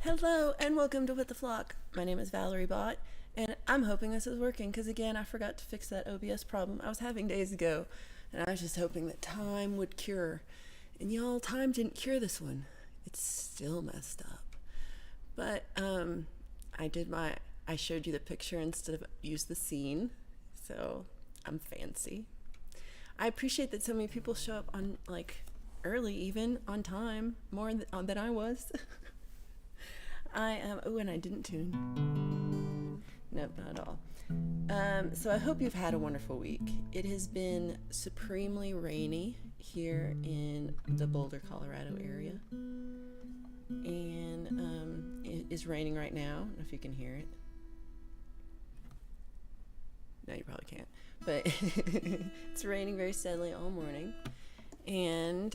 Hello and welcome to With the Flock. My name is Valerie Bott, and I'm hoping this is working because, again, I forgot to fix that OBS problem I was having days ago, and I was just hoping that time would cure. And y'all, time didn't cure this one. It's still messed up. But I showed you the picture instead of use the scene, so I'm fancy. I appreciate that so many people show up on early, even on time, more than I was. I am. Oh, and I didn't tune. Nope, not at all. So I hope you've had a wonderful week. It has been supremely rainy here in the Boulder, Colorado area, and it is raining right now. I don't know if you can hear it. No, you probably can't. But it's raining very steadily all morning, and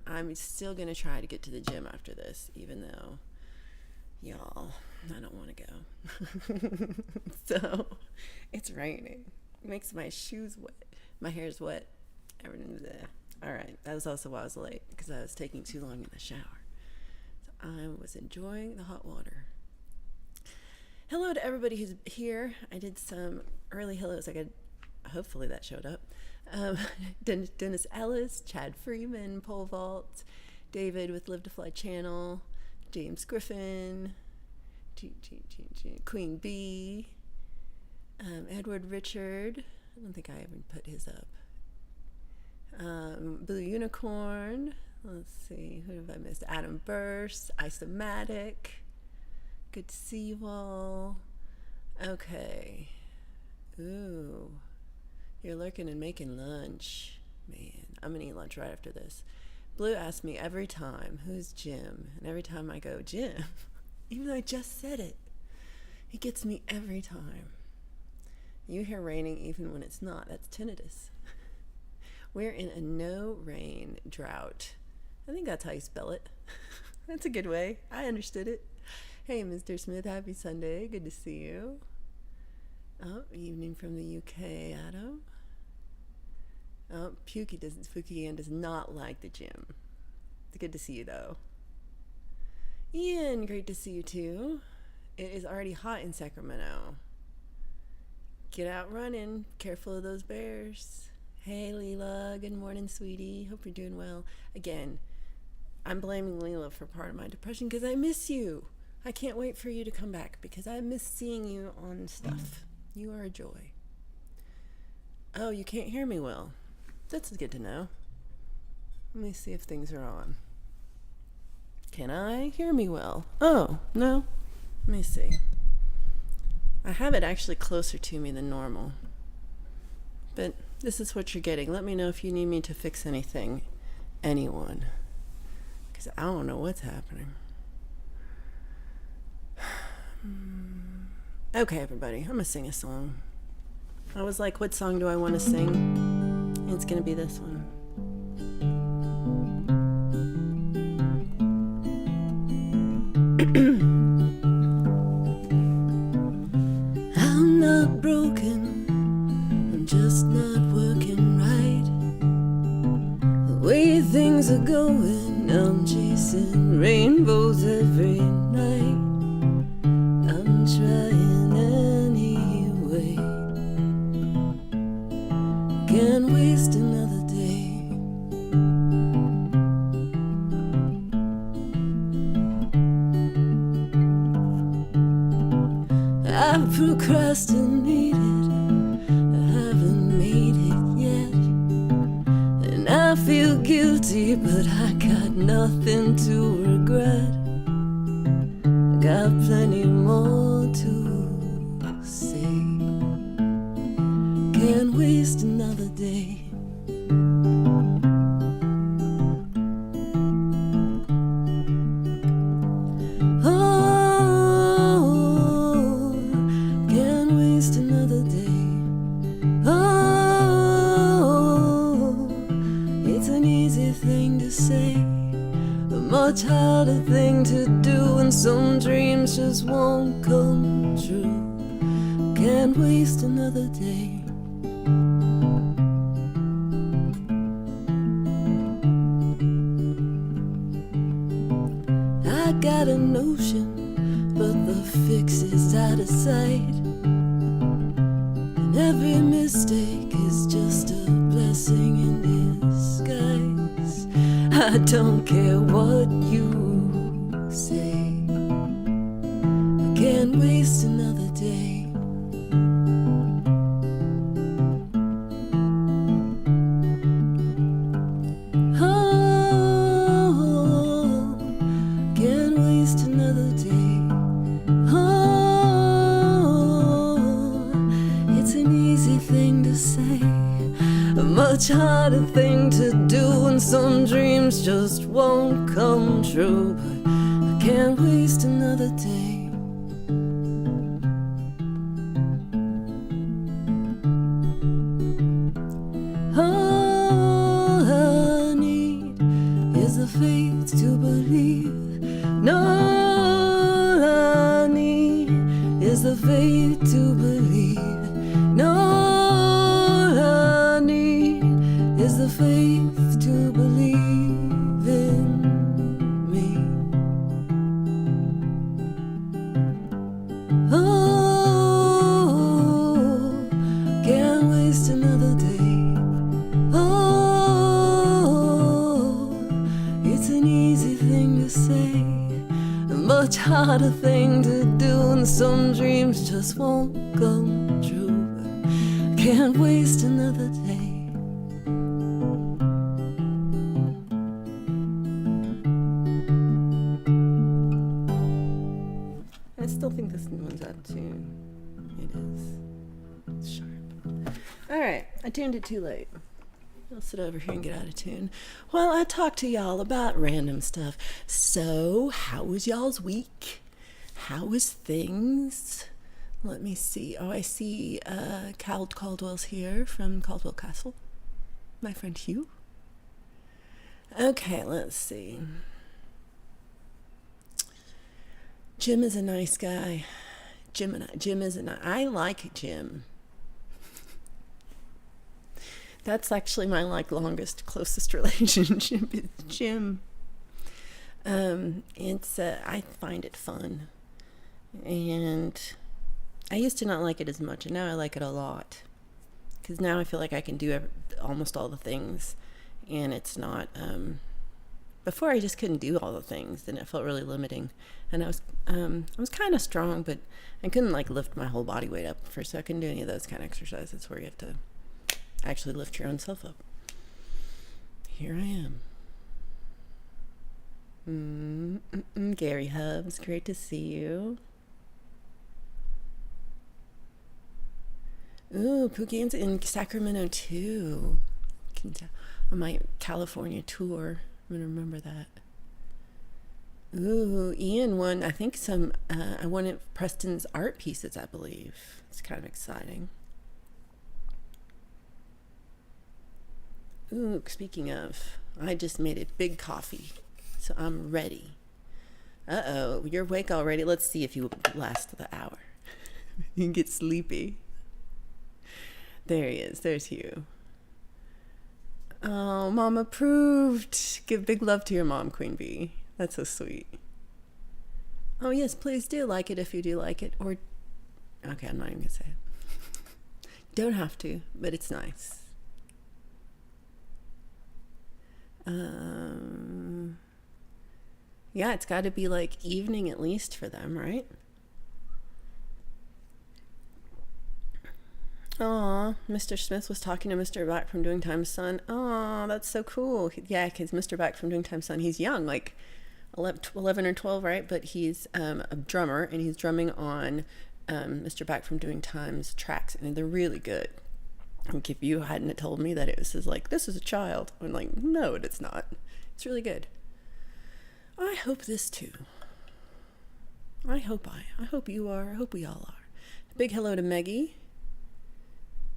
I'm still gonna try to get to the gym after this, even though. Y'all, I don't want to go. So, it's raining. It makes my shoes wet. My hair's wet. Everything's there. Alright, that was also why I was late, because I was taking too long in the shower. So, I was enjoying the hot water. Hello to everybody who's here. I did some early hellos. Hopefully that showed up. Dennis Ellis, Chad Freeman, Pole Vault, David with Live to Fly channel, James Griffin, Queen Bee, Edward Richard. I don't think I even put his up. Blue Unicorn. Let's see, who have I missed? Adam Burst, Isomatic. Good to see you all. Okay. Ooh, you're lurking and making lunch. Man, I'm gonna eat lunch right after this. Blue asks me every time, who's Jim? And every time I go, Jim, even though I just said it, he gets me every time. You hear raining even when it's not. That's tinnitus. We're in a no rain drought. I think that's how you spell it. That's a good way. I understood it. Hey, Mr. Smith, happy Sunday. Good to see you. Oh, evening from the UK, Adam. Oh, Pookie Ann does not like the gym. It's good to see you, though. Ian, great to see you, too. It is already hot in Sacramento. Get out running. Careful of those bears. Hey, Leela. Good morning, sweetie. Hope you're doing well. Again, I'm blaming Leela for part of my depression because I miss you. I can't wait for you to come back because I miss seeing you on stuff. You are a joy. Oh, you can't hear me well. That's good to know. Let me see if things are on. Can I hear me well? Oh, no. Let me see. I have it actually closer to me than normal. But this is what you're getting. Let me know if you need me to fix anything. Anyone. Because I don't know what's happening. Okay, everybody. I'm going to sing a song. I was like, what song do I want to sing? It's gonna be this one. I'm not broken, I'm just not working right. The way things are going, I'm chasing rainbows every night. I'm trying anyway. Can't waste another day. I've procrastinated, I haven't made it yet. And I feel guilty, but I got nothing to regret. I got plenty more to say. Can't waste another day. Oh, can't waste another day. Oh, it's an easy thing to say, a much harder thing to do, and some dreams just won't come true. Can't waste another day. I got a notion, but the fix is out of sight. And every mistake is just a blessing in disguise. I don't care what you say, I can't waste another day. Much harder thing to do, and some dreams just won't come true. But I can't waste another day. All I need is the faith to believe. No, all I need is the faith to believe. No, is the faith to believe in me. Oh, can't waste another day. Oh, it's an easy thing to say, a much harder thing to do, and some dreams just won't come true. Can't waste another day. I still think this one's out of tune. It is. It's sharp. Alright, I tuned it too late. I'll sit over here and get out of tune while I talk to y'all about random stuff. So, how was y'all's week? How was things? Let me see. Oh, I see Cal Caldwell's here from Caldwell Castle. My friend Hugh. Okay, let's see. Jim is a nice guy. Jim is I like Jim. That's actually my longest, closest relationship is Jim. It's I find it fun, and I used to not like it as much, and now I like it a lot, because now I feel like I can do almost all the things, and it's not. Before I just couldn't do all the things, and it felt really limiting. And I was kind of strong, but I couldn't lift my whole body weight up first, so I couldn't do any of those kind of exercises where you have to actually lift your own self up. Here I am. Gary Hubs, great to see you. Ooh, Pookie's in Sacramento too. On my California tour. I'm gonna remember that. Ooh, Ian won, I think I won at Preston's art pieces, I believe. It's kind of exciting. Ooh, speaking of, I just made a big coffee, so I'm ready. Uh-oh, you're awake already? Let's see if you last the hour. You can get sleepy. There he is, there's Hugh. Oh, Mom approved. Give big love to your mom, Queen Bee. That's so sweet. Oh, yes, please do like it if you do like it. Or, okay, I'm not even going to say it. Don't have to, but it's nice. Yeah, it's got to be evening at least for them, right? Aw, Mr. Smith was talking to Mr. Back from Doing Time's son. Aw, that's so cool. Yeah, because Mr. Back from Doing Time's son, he's young, 11 or 12, right? But he's a drummer, and he's drumming on Mr. Back from Doing Time's tracks, and they're really good. If you hadn't told me that it was this is a child, I'm no, it's not. It's really good. I hope this too. I hope you are. I hope we all are. Big hello to Meggie.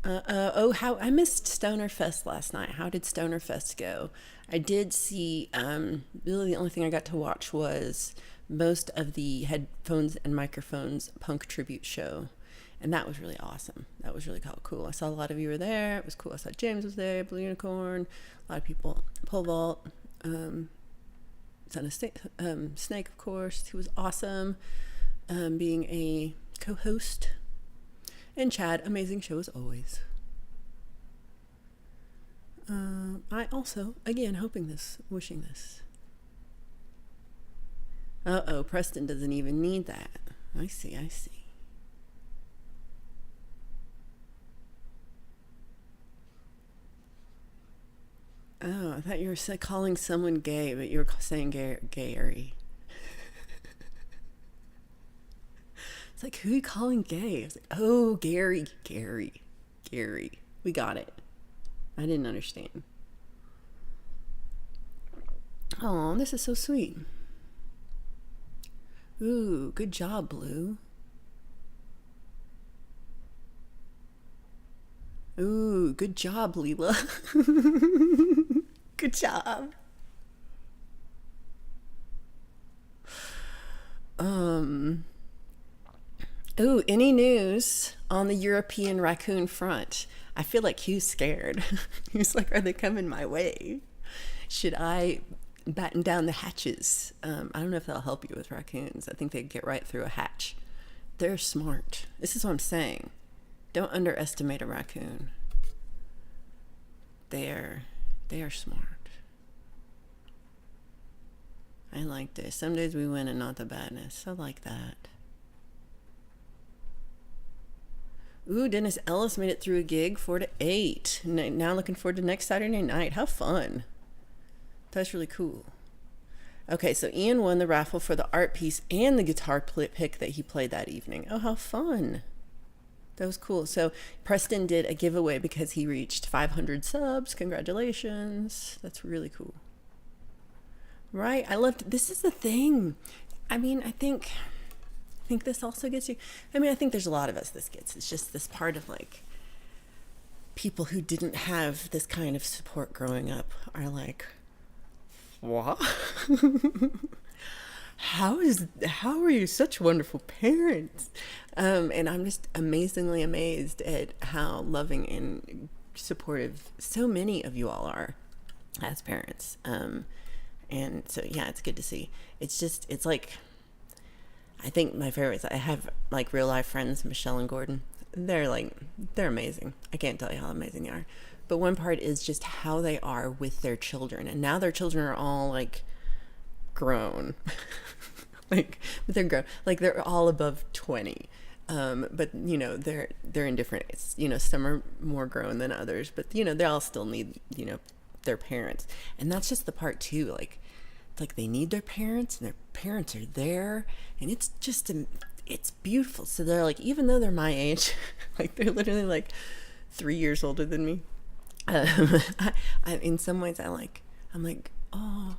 How I missed Stoner Fest last night. How did Stoner Fest go? I did see, really the only thing I got to watch was most of the headphones and microphones punk tribute show. And that was really awesome. That was really cool. I saw a lot of you were there. It was cool. I saw James was there, Blue Unicorn, a lot of people, Pole Vault. Son of Snake, of course. He was awesome, being a co-host. And Chad, amazing show as always. I also, again, wishing this. Uh-oh, Preston doesn't even need that. I see. Oh, I thought you were calling someone gay, but you were saying Gary. It's like, who are you calling gay? I was like, oh, Gary. We got it. I didn't understand. Oh, this is so sweet. Ooh, good job, Blue. Ooh, good job, Leela. Good job. Ooh, any news on the European raccoon front? I feel like Hugh's scared. He's like, are they coming my way? Should I batten down the hatches? I don't know if that'll help you with raccoons. I think they get right through a hatch. They're smart. This is what I'm saying. Don't underestimate a raccoon. They are smart. I like this. Some days we win and not the badness. I like that. Ooh, Dennis Ellis made it through a gig 4 to 8. Now looking forward to next Saturday night. How fun. That's really cool. Okay, so Ian won the raffle for the art piece and the guitar pick that he played that evening. Oh, how fun. That was cool. So Preston did a giveaway because he reached 500 subs. Congratulations. That's really cool. Right? I loved, this is the thing. I mean, I think this also gets you. I mean, I think there's a lot of us this gets. It's just this part of like people who didn't have this kind of support growing up are like, what? How are you such wonderful parents? And I'm just amazingly amazed at how loving and supportive so many of you all are as parents. And so, yeah, it's good to see. It's like, I think my favorites, I have like real life friends, Michelle and Gordon. They're amazing. I can't tell you how amazing they are. But one part is just how they are with their children. And now their children are all like grown. But they're grown. Like they're all above 20. But you know, they're in different, some are more grown than others, but they all still need, their parents. And that's just the part too, like they need their parents and their parents are there, and it's just it's beautiful. So they're like, even though they're my age, like they're literally like 3 years older than me, I in some ways I'm like, oh,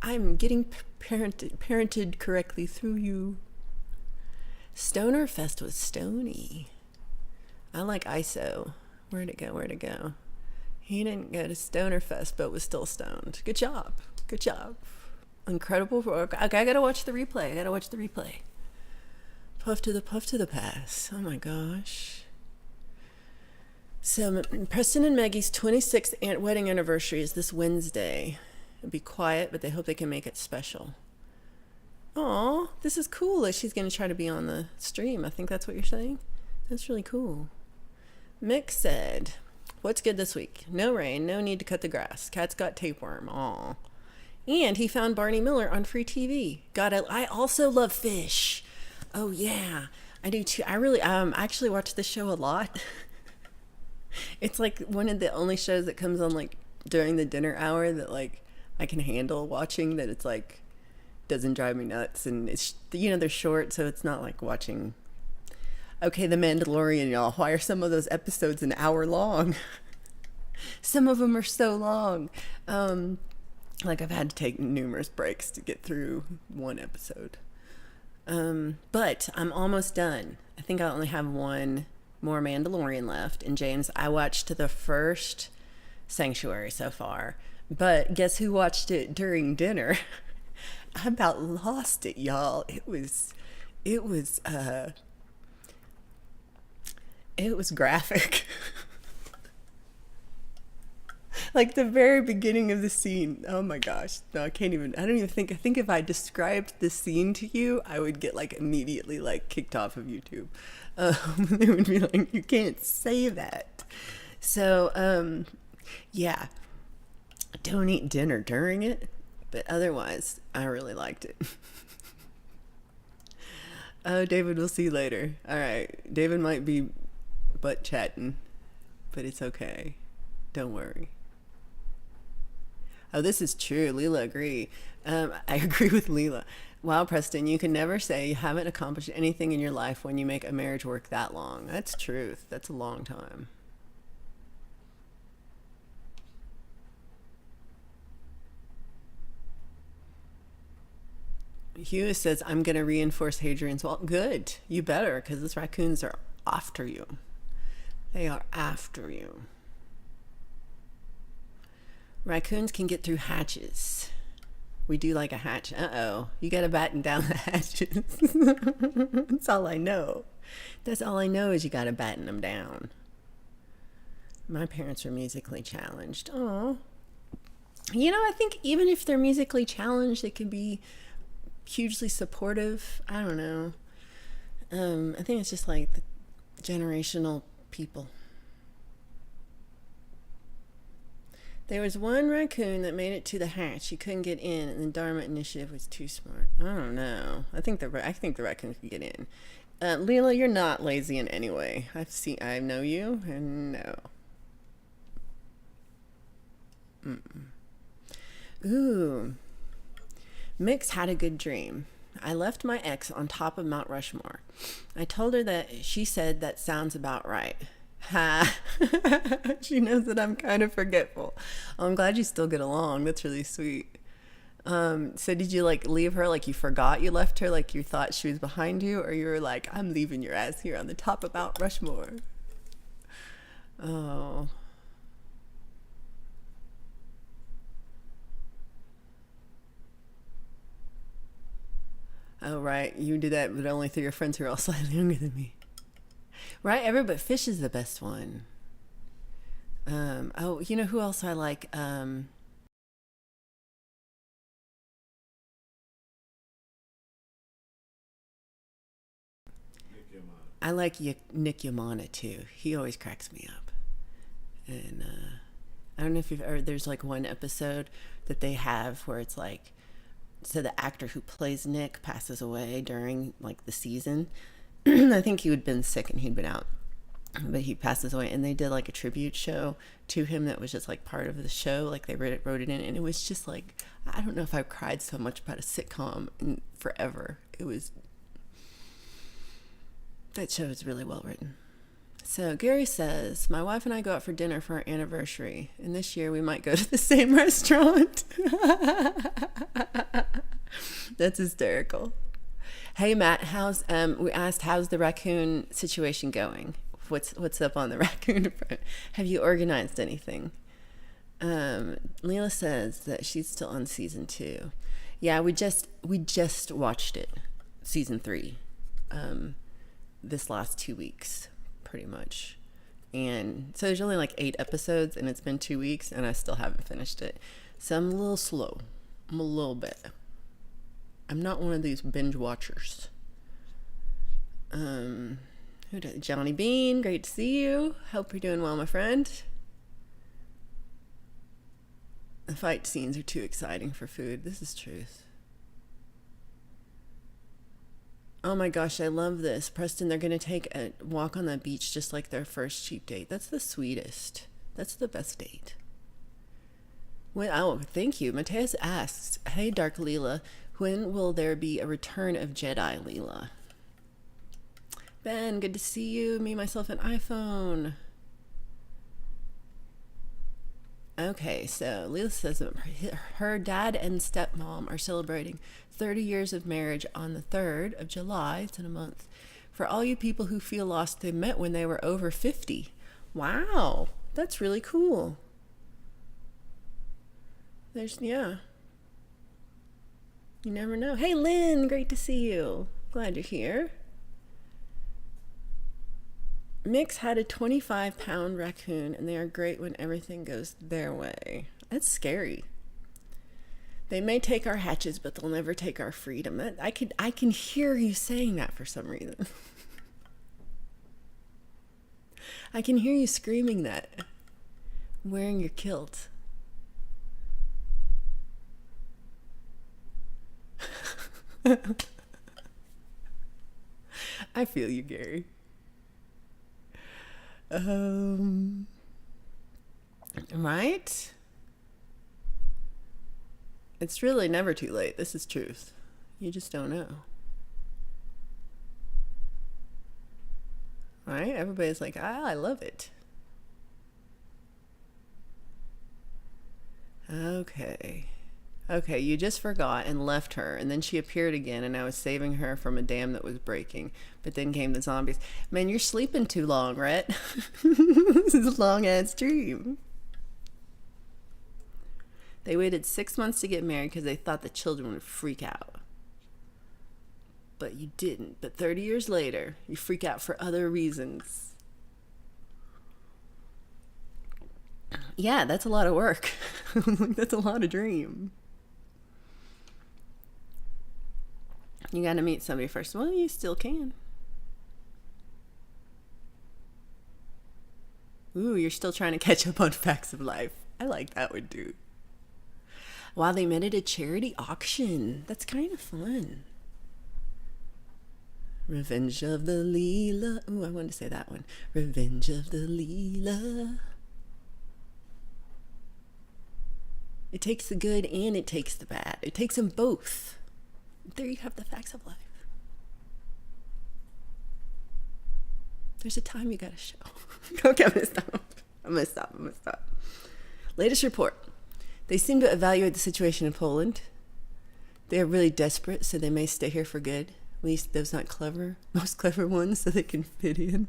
I'm getting parented correctly through you. Stoner Fest was stony. I like ISO. Where'd it go? He didn't go to Stoner Fest, but was still stoned. Good job. Incredible work. Okay, I gotta watch the replay. Puff to the pass. Oh my gosh. So Preston and Maggie's 26th wedding anniversary is this Wednesday. It'll be quiet, but they hope they can make it special. Aw, this is cool that she's going to try to be on the stream. I think that's what you're saying. That's really cool. Mick said, what's good this week? No rain, no need to cut the grass. Cat's got tapeworm. Aw. And he found Barney Miller on free TV. I also love fish. Oh yeah, I do too. I really actually watch this show a lot. It's like one of the only shows that comes on like during the dinner hour that like I can handle watching, that it's like doesn't drive me nuts, and it's they're short, so it's not like watching The Mandalorian, y'all. Why are some of those episodes an hour long? Some of them are so long. Like I've had to take numerous breaks to get through one episode. But I'm almost done. I think I only have one more Mandalorian left. And James, I watched the first Sanctuary so far, but guess who watched it during dinner? I about lost it, y'all. It was graphic. Like the very beginning of the scene. Oh my gosh. No, I don't even think, I think if I described the scene to you, I would get like immediately like kicked off of YouTube. They would be like, you can't say that. So, yeah, don't eat dinner during it, but otherwise, I really liked it. Oh, David, we'll see you later. All right. David might be butt chatting, but it's okay. Don't worry. Oh, this is true. Leela agree. I agree with Leela. Wow, Preston, you can never say you haven't accomplished anything in your life when you make a marriage work that long. That's truth. That's a long time. Hughes says, I'm going to reinforce Hadrian's Wall. Good. You better, because those raccoons are after you. They are after you. Raccoons can get through hatches. We do like a hatch. Uh-oh. You got to batten down the hatches. That's all I know. That's all I know is you got to batten them down. My parents were musically challenged. Oh. You know, I think even if they're musically challenged, they can be hugely supportive. I don't know. I think it's just like the generational people. There was one raccoon that made it to the hatch. He couldn't get in, and the Dharma Initiative was too smart. I don't know. I think the raccoon could get in. Leela, you're not lazy in any way. I know you, and no. Mm-mm. Ooh. Mix had a good dream. I left my ex on top of Mount Rushmore. I told her that she said that sounds about right. Ha! She knows that I'm kind of forgetful. Oh, I'm glad you still get along. That's really sweet. So did you like leave her like you forgot you left her, like you thought she was behind you, or you were like, I'm leaving your ass here on the top of Mount Rushmore? Oh. Oh, right. You do that, but only through your friends who are all slightly younger than me. Right? But Fish is the best one. Oh, you know who else I like? I like Nick Yamana too. He always cracks me up. And I don't know if you've ever, there's like one episode that they have where it's like, so the actor who plays Nick passes away during like the season. I think he had been sick and he'd been out, but he passes away, and they did like a tribute show to him that was just like part of the show. Like they wrote it in, and it was just like, I don't know if I've cried so much about a sitcom in forever. It was, that show is really well written. So Gary says, my wife and I go out for dinner for our anniversary, and this year we might go to the same restaurant. That's hysterical. Hey Matt, how's we asked how's the raccoon situation going? What's up on the raccoon front? Have you organized anything? Leela says that she's still on season 2. Yeah, we just watched it, season 3, this last 2 weeks, pretty much. And so there's only like 8 episodes, and it's been 2 weeks, and I still haven't finished it. So I'm a little slow. I'm a little bit. I'm not one of these binge watchers. Johnny Bean, great to see you. Hope you're doing well, my friend. The fight scenes are too exciting for food. This is truth. Oh my gosh, I love this. Preston, they're going to take a walk on the beach just like their first cheap date. That's the sweetest. That's the best date. Oh, thank you. Mateus asks, hey, Dark Leela, when will there be a return of Jedi Leela? Ben, good to see you. Me, myself, and iPhone. Okay, so Leela says that her dad and stepmom are celebrating 30 years of marriage on the 3rd of July. It's in a month. For all you people who feel lost, they met when they were over 50. Wow, that's really cool. Yeah. You never know. Hey, Lynn, great to see you. Glad you're here. Mix had a 25-pound raccoon, and they are great when everything goes their way. That's scary. They may take our hatches, but they'll never take our freedom. I can hear you saying that for some reason. I can hear you screaming that, wearing your kilt. I feel you, Gary. Right? It's really never too late. This is truth. You just don't know. Right? Everybody's like, I love it. Okay. Okay, you just forgot and left her, and then she appeared again, and I was saving her from a dam that was breaking. But then came the zombies. Man, you're sleeping too long, Rhett. This is a long-ass dream. They waited 6 months to get married because they thought the children would freak out. But you didn't. But 30 years later, you freak out for other reasons. Yeah, that's a lot of work. That's a lot of dream. You got to meet somebody first. Well, you still can. Ooh, you're still trying to catch up on facts of life. I like that one, dude. Wow, they met at a charity auction. That's kind of fun. Revenge of the Leela. Ooh, I wanted to say that one. Revenge of the Leela. It takes the good and it takes the bad. It takes them both. There you have the facts of life. There's a time you gotta show. Okay, I'm gonna stop. Latest report. They seem to evaluate the situation in Poland. They are really desperate, so they may stay here for good. At least those not clever, most clever ones, so they can fit in.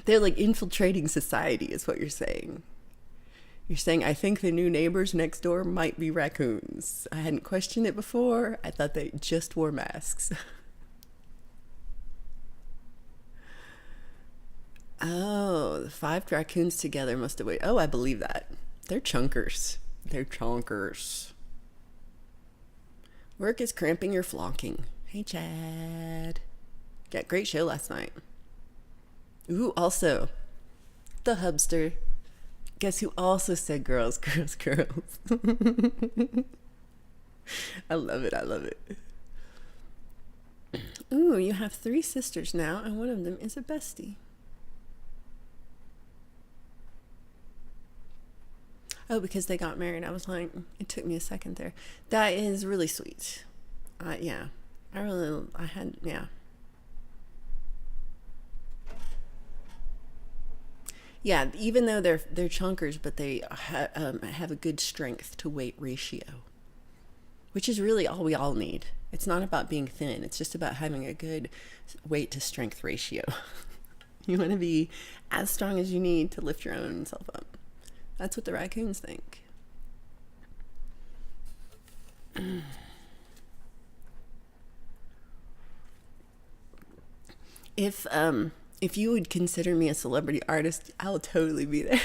They're like infiltrating society, is what you're saying. You're saying, I think the new neighbors next door might be raccoons. I hadn't questioned it before. I thought they just wore masks. Oh, the 5 raccoons together must have waited. Oh, I believe that. They're chunkers. Work is cramping your flonking. Hey, Chad. Got a great show last night. Ooh, also, the hubster. Guess who also said girls. I love it. Ooh, you have 3 sisters now, and one of them is a bestie. Oh, because they got married. I was like, it took me a second there. That is really sweet. Yeah. Yeah. Yeah, even though they're chunkers, but they have a good strength to weight ratio, which is really all we all need. It's not about being thin. It's just about having a good weight to strength ratio. You want to be as strong as you need to lift your own self up. That's what the raccoons think. If you would consider me a celebrity artist, I'll totally be there.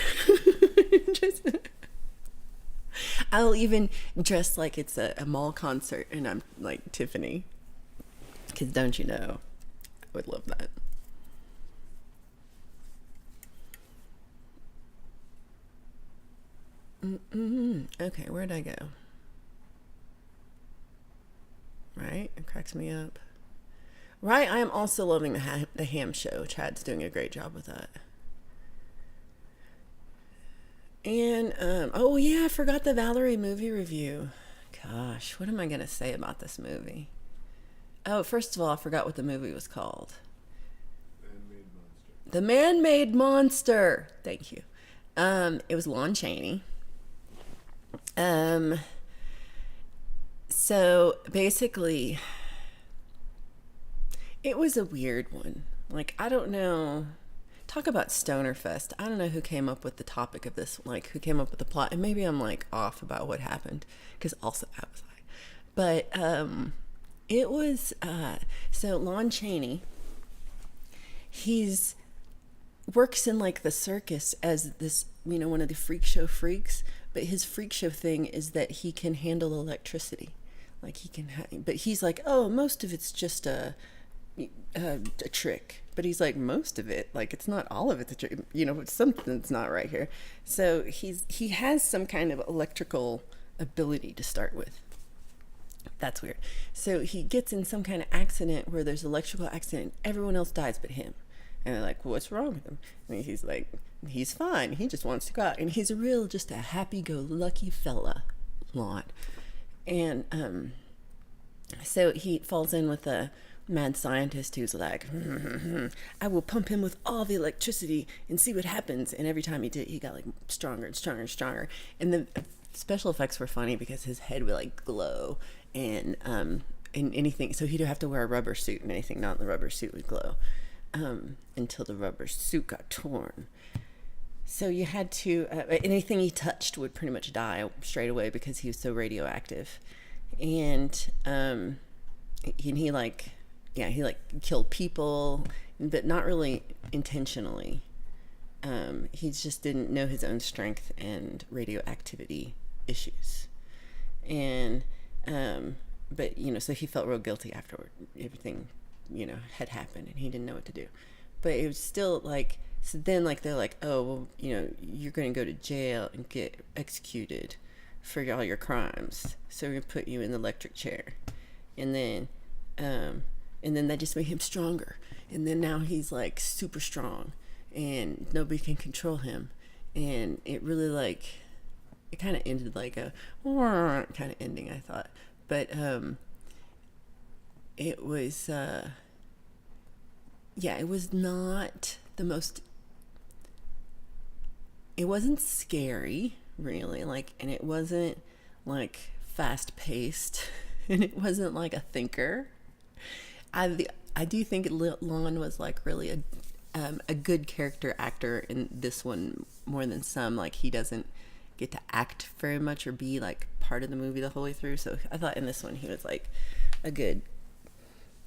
I'll even dress like it's a mall concert and I'm like Tiffany. Because don't you know, I would love that. Okay, where'd I go? Right? It cracks me up. Right, I am also loving the ham show. Chad's doing a great job with that. And, oh yeah, I forgot the Valerie movie review. Gosh, what am I going to say about this movie? Oh, first of all, I forgot what the movie was called. Man-Made Monster. The Man-Made Monster. Thank you. It was Lon Chaney. So basically, it was a weird one. Like, I don't know. Talk about Stoner Fest. I don't know who came up with the topic of this, like who came up with the plot. And maybe I'm like off about what happened, because also that was I. But it was, so Lon Chaney he's works in like the circus as this, one of the freak show freaks, but his freak show thing is that he can handle electricity. Like he can, but he's like, oh, most of it's just a trick. But he's like, most of it, like it's not all of it. It's something's not right here. So he has some kind of electrical ability to start with. That's weird. So he gets in some kind of accident where there's an electrical accident. Everyone else dies but him. And they're like, well, what's wrong with him? And he's like, he's fine. He just wants to go out. And he's just a happy-go-lucky fella. Lot. And so he falls in with a mad scientist who's like, I will pump him with all the electricity and see what happens. And every time he did, he got like stronger and stronger and stronger. And the special effects were funny because his head would like glow and anything. So he'd have to wear a rubber suit, and anything not in the rubber suit would glow until the rubber suit got torn. So you had to, anything he touched would pretty much die straight away because he was so radioactive. And he killed people, but not really intentionally. He just didn't know his own strength and radioactivity issues. And, but, so he felt real guilty afterward. Everything, had happened and he didn't know what to do. But it was still like, so then like, they're like, oh, well, you're going to go to jail and get executed for all your crimes. So we're going to put you in the electric chair. And then that just made him stronger. And then now he's like super strong and nobody can control him. And it really like, it kind of ended like a kind of ending, I thought. But it was, it was not the most, it wasn't scary, really, like, and it wasn't like fast paced, and it wasn't like a thinker. I do think Lon was like really a good character actor in this one more than some. Like he doesn't get to act very much or be like part of the movie the whole way through. So I thought in this one he was like a good,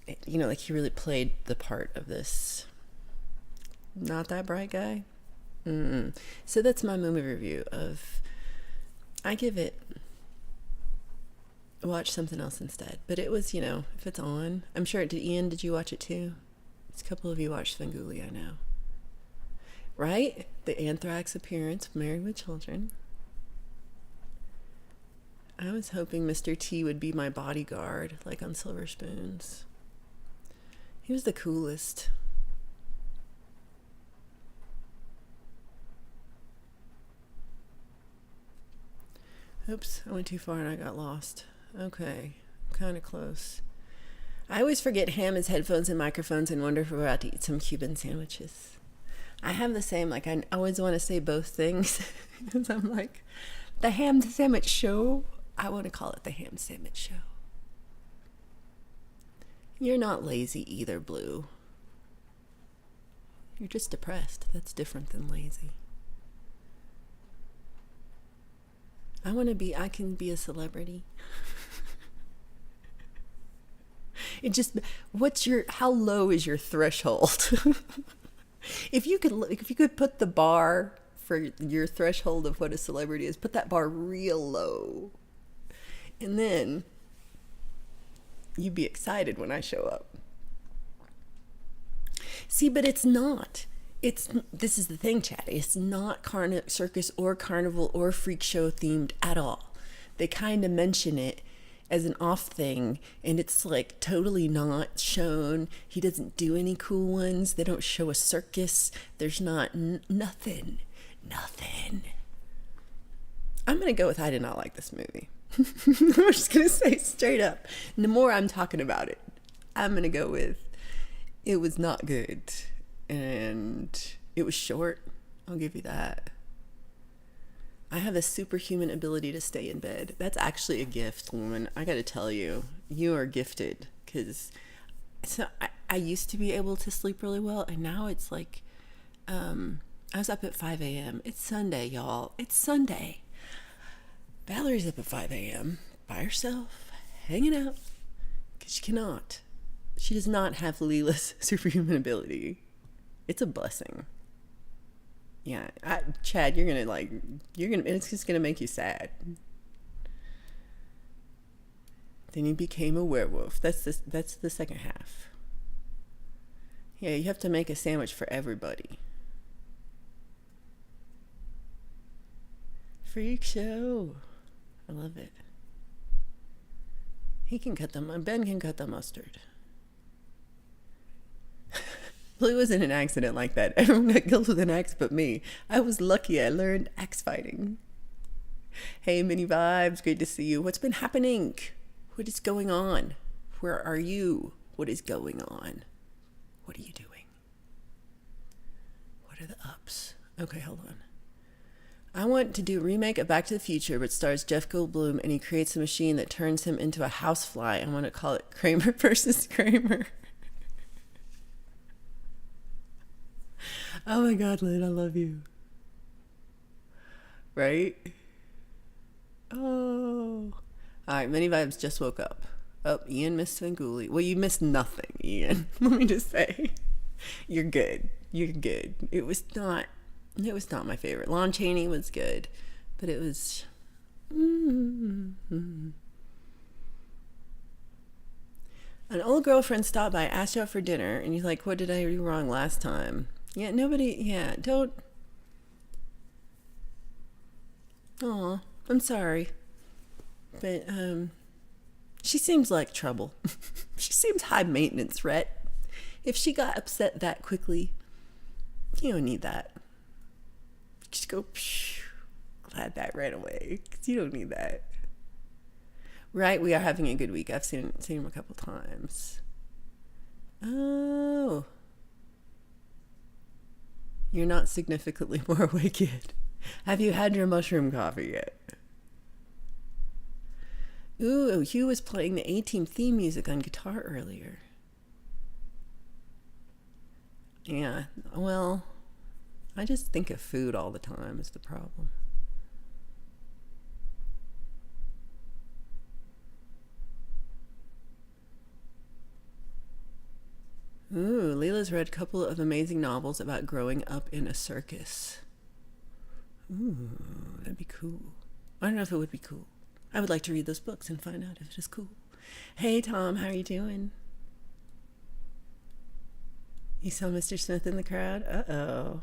like he really played the part of this not that bright guy. So that's my movie review of, I give it, watch something else instead. But it was, if it's on, I'm sure did you watch it too? It's a couple of you watched Svengoolie, I know. Right? The Anthrax appearance, Married with Children. I was hoping Mr. T would be my bodyguard, like on Silver Spoons. He was the coolest. Oops, I went too far and I got lost. Okay, kind of close. I always forget ham is headphones and microphones and wonder if we're about to eat some Cuban sandwiches. I have the same, like I always want to say both things. Because I'm like, the ham sandwich show, I want to call it the ham sandwich show. You're not lazy either, Blue. You're just depressed. That's different than lazy. I can be a celebrity. How low is your threshold? If you could put the bar for your threshold of what a celebrity is, put that bar real low. And then you'd be excited when I show up. See, but it's not. This is the thing, Chatty. It's not circus or carnival or freak show themed at all. They kind of mention it as an off thing, and it's like totally not shown. He doesn't do any cool ones. They don't show a circus. There's not nothing. I'm gonna go with I did not like this movie. I'm just gonna say straight up. The more I'm talking about it, I'm gonna go with it was not good. And it was short. I'll give you that. I have a superhuman ability to stay in bed. That's actually a gift, woman. I gotta tell you, you are gifted. Because I used to be able to sleep really well, and now it's like, I was up at 5 a.m. It's Sunday, y'all. It's Sunday. Valerie's up at 5 a.m. by herself, hanging out, because she cannot. She does not have Leela's superhuman ability. It's a blessing. Yeah, Chad, it's just gonna make you sad. Then he became a werewolf. That's the second half. Yeah, you have to make a sandwich for everybody. Freak show. I love it. Ben can cut the mustard. Blue was in an accident like that. Everyone got killed with an axe but me. I was lucky I learned axe fighting. Hey, Mini Vibes, great to see you. What's been happening? What is going on? Where are you? What is going on? What are you doing? What are the ups? Okay, hold on. I want to do a remake of Back to the Future, but stars Jeff Goldblum, and he creates a machine that turns him into a housefly. I want to call it Kramer versus Kramer. Oh my God, Lynn, I love you. Right? Oh. All right, Many Vibes just woke up. Oh, Ian missed Svengoolie. Well, you missed nothing, Ian. Let me just say. You're good. You're good. It was not my favorite. Lon Chaney was good, but it was... An old girlfriend stopped by, asked you out for dinner, and you're like, what did I do wrong last time? Yeah, don't... Aw, I'm sorry. But, she seems like trouble. She seems high maintenance, Rhett. If she got upset that quickly, you don't need that. Just go, psh, glad that ran away, because you don't need that. Right, we are having a good week. I've seen him a couple times. Oh. You're not significantly more awake yet. Have you had your mushroom coffee yet? Ooh, Hugh was playing the A-Team theme music on guitar earlier. Yeah, well, I just think of food all the time is the problem. Ooh, Leela's read a couple of amazing novels about growing up in a circus. Ooh, that'd be cool. I don't know if it would be cool. I would like to read those books and find out if it is cool. Hey, Tom, how are you doing? You saw Mr. Smith in the crowd? Uh-oh.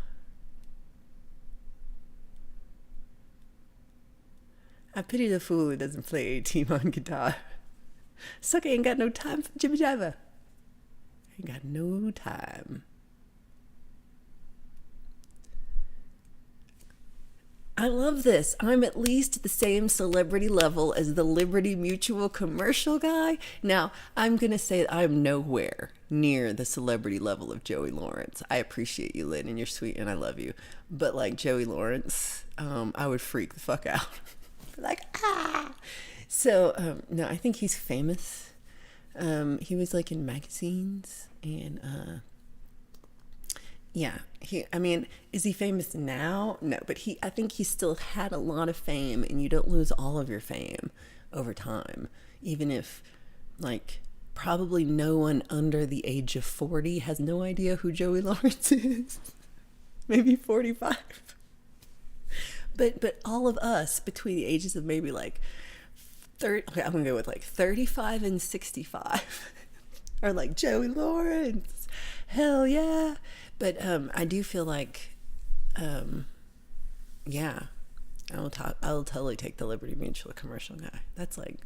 I pity the fool who doesn't play A-Team on guitar. Sucker ain't got no time for jibber jabber. Ain't got no time. I love this. I'm at least the same celebrity level as the Liberty Mutual commercial guy. Now, I'm going to say I'm nowhere near the celebrity level of Joey Lawrence. I appreciate you, Lynn, and you're sweet, and I love you. But like Joey Lawrence, I would freak the fuck out. Like, ah! So, no, I think he's famous. He was like in magazines, and yeah, is he famous now? No, but I think he still had a lot of fame, and you don't lose all of your fame over time. Even if, like, probably no one under the age of 40 has no idea who Joey Lawrence is. Maybe 45. But all of us between the ages of maybe like 30, okay, I'm gonna go with like 35 and 65 are like Joey Lawrence. Hell yeah. But I do feel like, yeah, I'll totally take the Liberty Mutual commercial guy. That's like,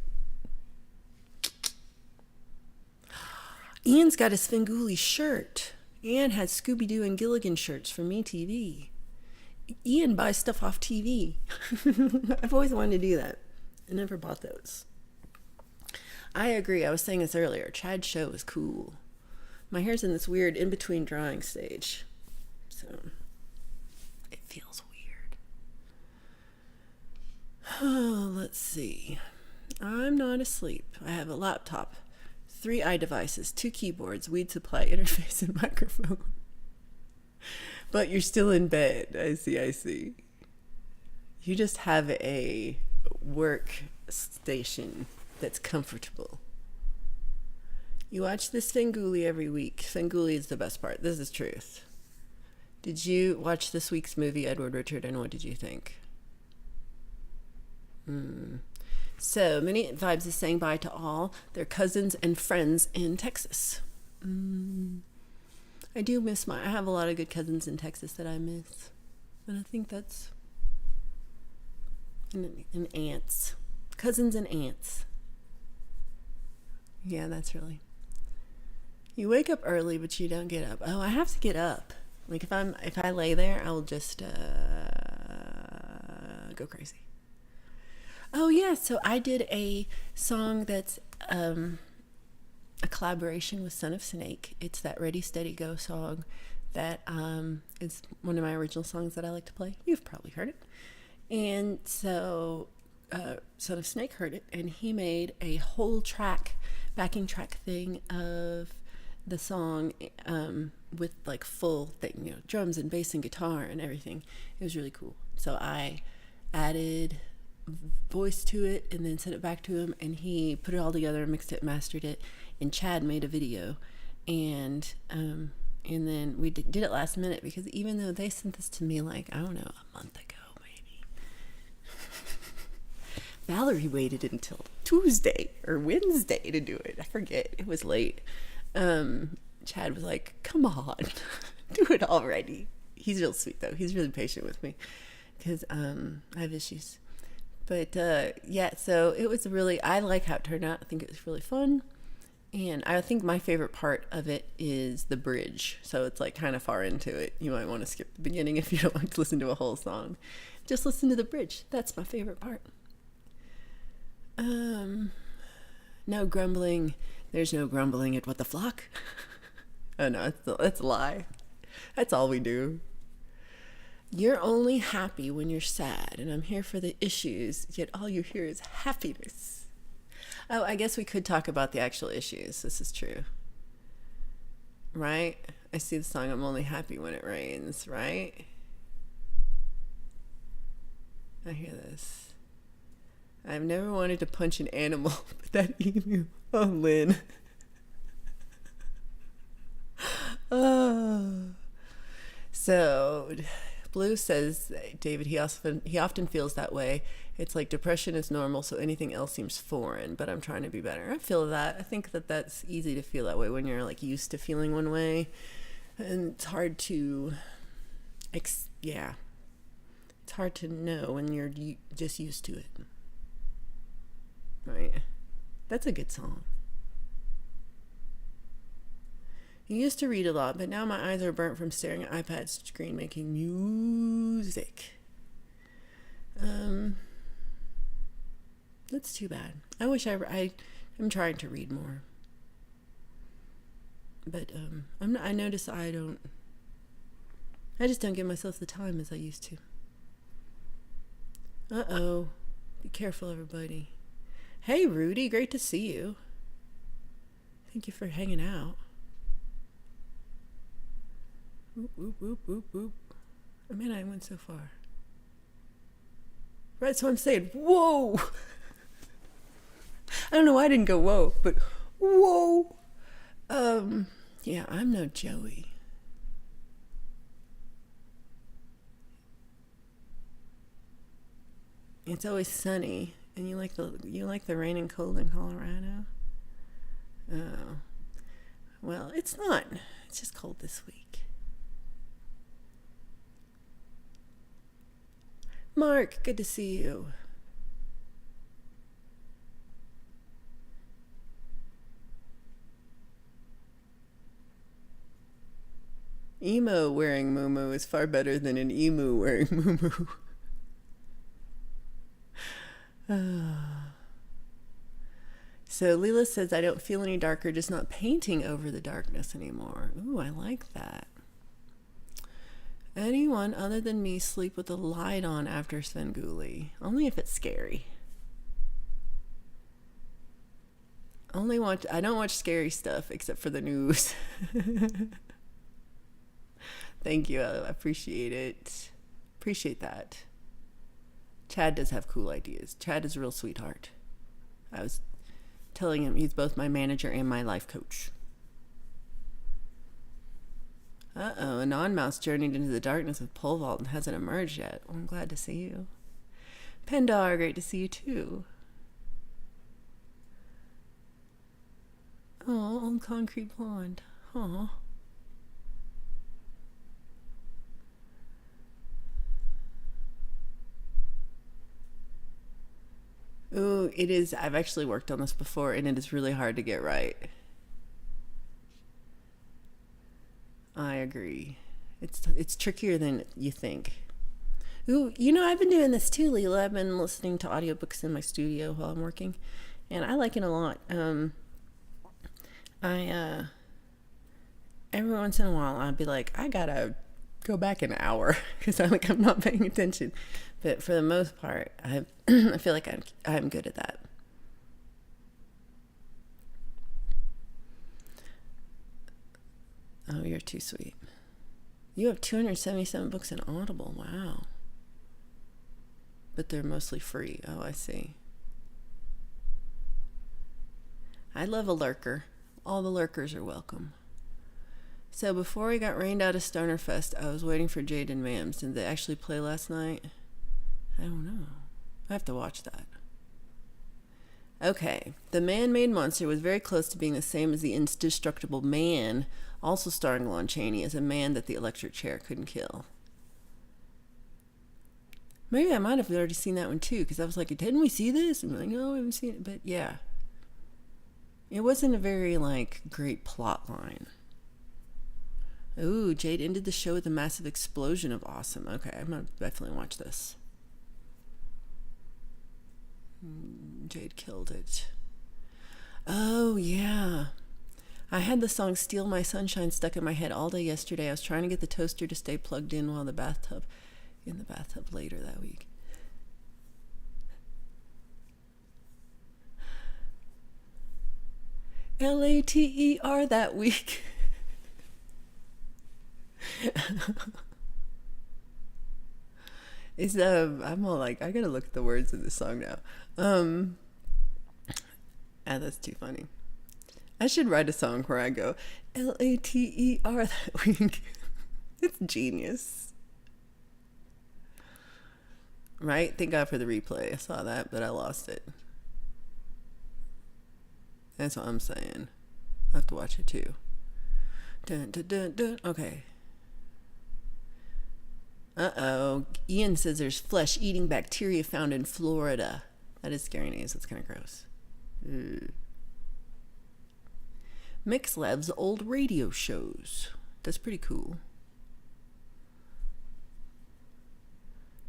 Ian's got a Svengoolie shirt. Ian has Scooby-Doo and Gilligan shirts from MeTV. Ian buys stuff off TV. I've always wanted to do that. I never bought those. I agree. I was saying this earlier. Chad's show is cool. My hair's in this weird in-between drawing stage. So, it feels weird. Oh, let's see. I'm not asleep. I have a laptop, 3 iDevices, 2 keyboards, weed supply, interface, and microphone. But you're still in bed. I see. You just have a workstation that's comfortable. You watch this Svengoolie every week. Svengoolie is the best part. This is truth. Did you watch this week's movie, Edward Richard, and what did you think? So, Many Vibes is saying bye to all their cousins and friends in Texas. I do miss I have a lot of good cousins in Texas that I miss. And I think that's... And aunts. Cousins and aunts. Yeah, that's really... You wake up early, but you don't get up. Oh, I have to get up. Like, if I lay there, I will just go crazy. Oh, yeah, so I did a song that's a collaboration with Son of Snake. It's that Ready, Steady, Go song that is one of my original songs that I like to play. You've probably heard it. And so Son of Snake heard it, and he made a whole track, backing track thing of the song with like full thing, you know, drums and bass and guitar and everything. It was really cool. So I added voice to it and then sent it back to him, and he put it all together, mixed it, mastered it, and Chad made a video, and then we did it last minute, because even though they sent this to me like, I don't know, a month ago maybe, Valerie waited until Tuesday or Wednesday to do it. I forget, it was late. Chad was like, come on, do it already. He's real sweet though, he's really patient with me, because I have issues. But yeah, so it was really, I like how it turned out. I think it was really fun. And I think my favorite part of it is the bridge. So it's like kind of far into it. You might want to skip the beginning if you don't want to listen to a whole song. Just listen to the bridge. That's my favorite part. No grumbling. There's no grumbling at What the Flock. Oh no, that's a lie. That's all we do. You're only happy when you're sad, and I'm here for the issues, yet all you hear is happiness. Oh, I guess we could talk about the actual issues. This is true. Right? I see the song, I'm only happy when it rains, right? I hear this. I've never wanted to punch an animal, but that emu. Oh, Lynn. Oh. So... Blue says, David, he often feels that way. It's like depression is normal, so anything else seems foreign, but I'm trying to be better. I feel that. I think that that's easy to feel that way when you're like used to feeling one way. And it's hard to, it's hard to know when you're just used to it. Right? That's a good song. I used to read a lot, but now my eyes are burnt from staring at iPad screen making music. That's too bad. I wish I'm trying to read more. But I notice I just don't give myself the time as I used to. Uh-oh. Be careful, everybody. Hey, Rudy, great to see you. Thank you for hanging out. Whoop, whoop, whoop, whoop, whoop. I mean, I went so far. Right, so I'm saying, whoa! I don't know why I didn't go whoa, but whoa! Yeah, I'm no Joey. It's always sunny, and you like the rain and cold in Colorado? Oh. Well, it's not. It's just cold this week. Mark, good to see you. Emo wearing muumuu is far better than an emu wearing muumuu. So Leela says, I don't feel any darker, just not painting over the darkness anymore. Ooh, I like that. Anyone other than me sleep with the light on after Svengoolie? Only if it's scary. I don't watch scary stuff except for the news. Thank you. I appreciate it. Appreciate that. Chad does have cool ideas. Chad is a real sweetheart. I was telling him he's both my manager and my life coach. Uh-oh, a non-mouse journeyed into the darkness of Pole Vault and hasn't emerged yet. Well, I'm glad to see you. Pendar, great to see you too. Oh, old concrete blonde. Aw. Ooh, it is. I've actually worked on this before, and it is really hard to get right. I agree. It's trickier than you think. Ooh, I've been doing this too, Leela. I've been listening to audiobooks in my studio while I'm working, and I like it a lot. I every once in a while I'll be like, I gotta go back an hour because I'm not paying attention. But for the most part, I feel like I'm good at that. Oh, you're too sweet. You have 277 books in Audible. Wow. But they're mostly free. Oh, I see. I love a lurker. All the lurkers are welcome. So before we got rained out of Stoner Fest, I was waiting for Jade and Mams. Did they actually play last night? I don't know. I have to watch that. Okay. The Man-Made Monster was very close to being the same as the Indestructible Man, also starring Lon Chaney as a man that the electric chair couldn't kill. Maybe I might have already seen that one too, because I was like, didn't we see this? And I'm like, no, we haven't seen it. But yeah. It wasn't a very, great plot line. Ooh, Jade ended the show with a massive explosion of awesome. Okay, I'm going to definitely watch this. Jade killed it. Oh, yeah. I had the song Steal My Sunshine stuck in my head all day yesterday. I was trying to get the toaster to stay plugged in while in the bathtub later that week. Later that week. I'm all like, I gotta look at the words of this song now. That's too funny. I should write a song where I go Later that week. It's genius. Right? Thank God for the replay. I saw that, but I lost it. That's what I'm saying. I have to watch it too. Dun, dun, dun, dun. Okay. Uh-oh. Ian says there's flesh-eating bacteria found in Florida. That is scary news. That's kind of gross. Mixlab's old radio shows. That's pretty cool.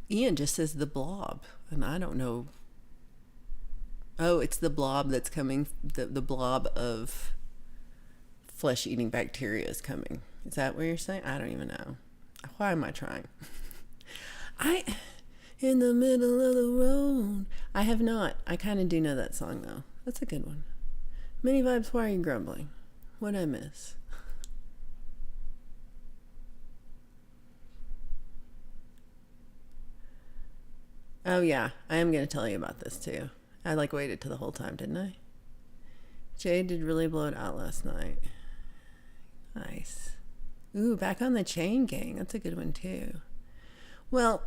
Ian just says the blob, and I don't know. Oh, it's the blob that's coming. The blob of flesh-eating bacteria is coming. Is that what you're saying? I don't even know. Why am I trying? In the middle of the road. I have not. I kind of do know that song, though. That's a good one. Mini Vibes, why are you grumbling? What'd I miss? Oh, yeah. I am going to tell you about this, too. I waited till the whole time, didn't I? Jade did really blow it out last night. Nice. Ooh, Back on the Chain Gang. That's a good one, too. Well,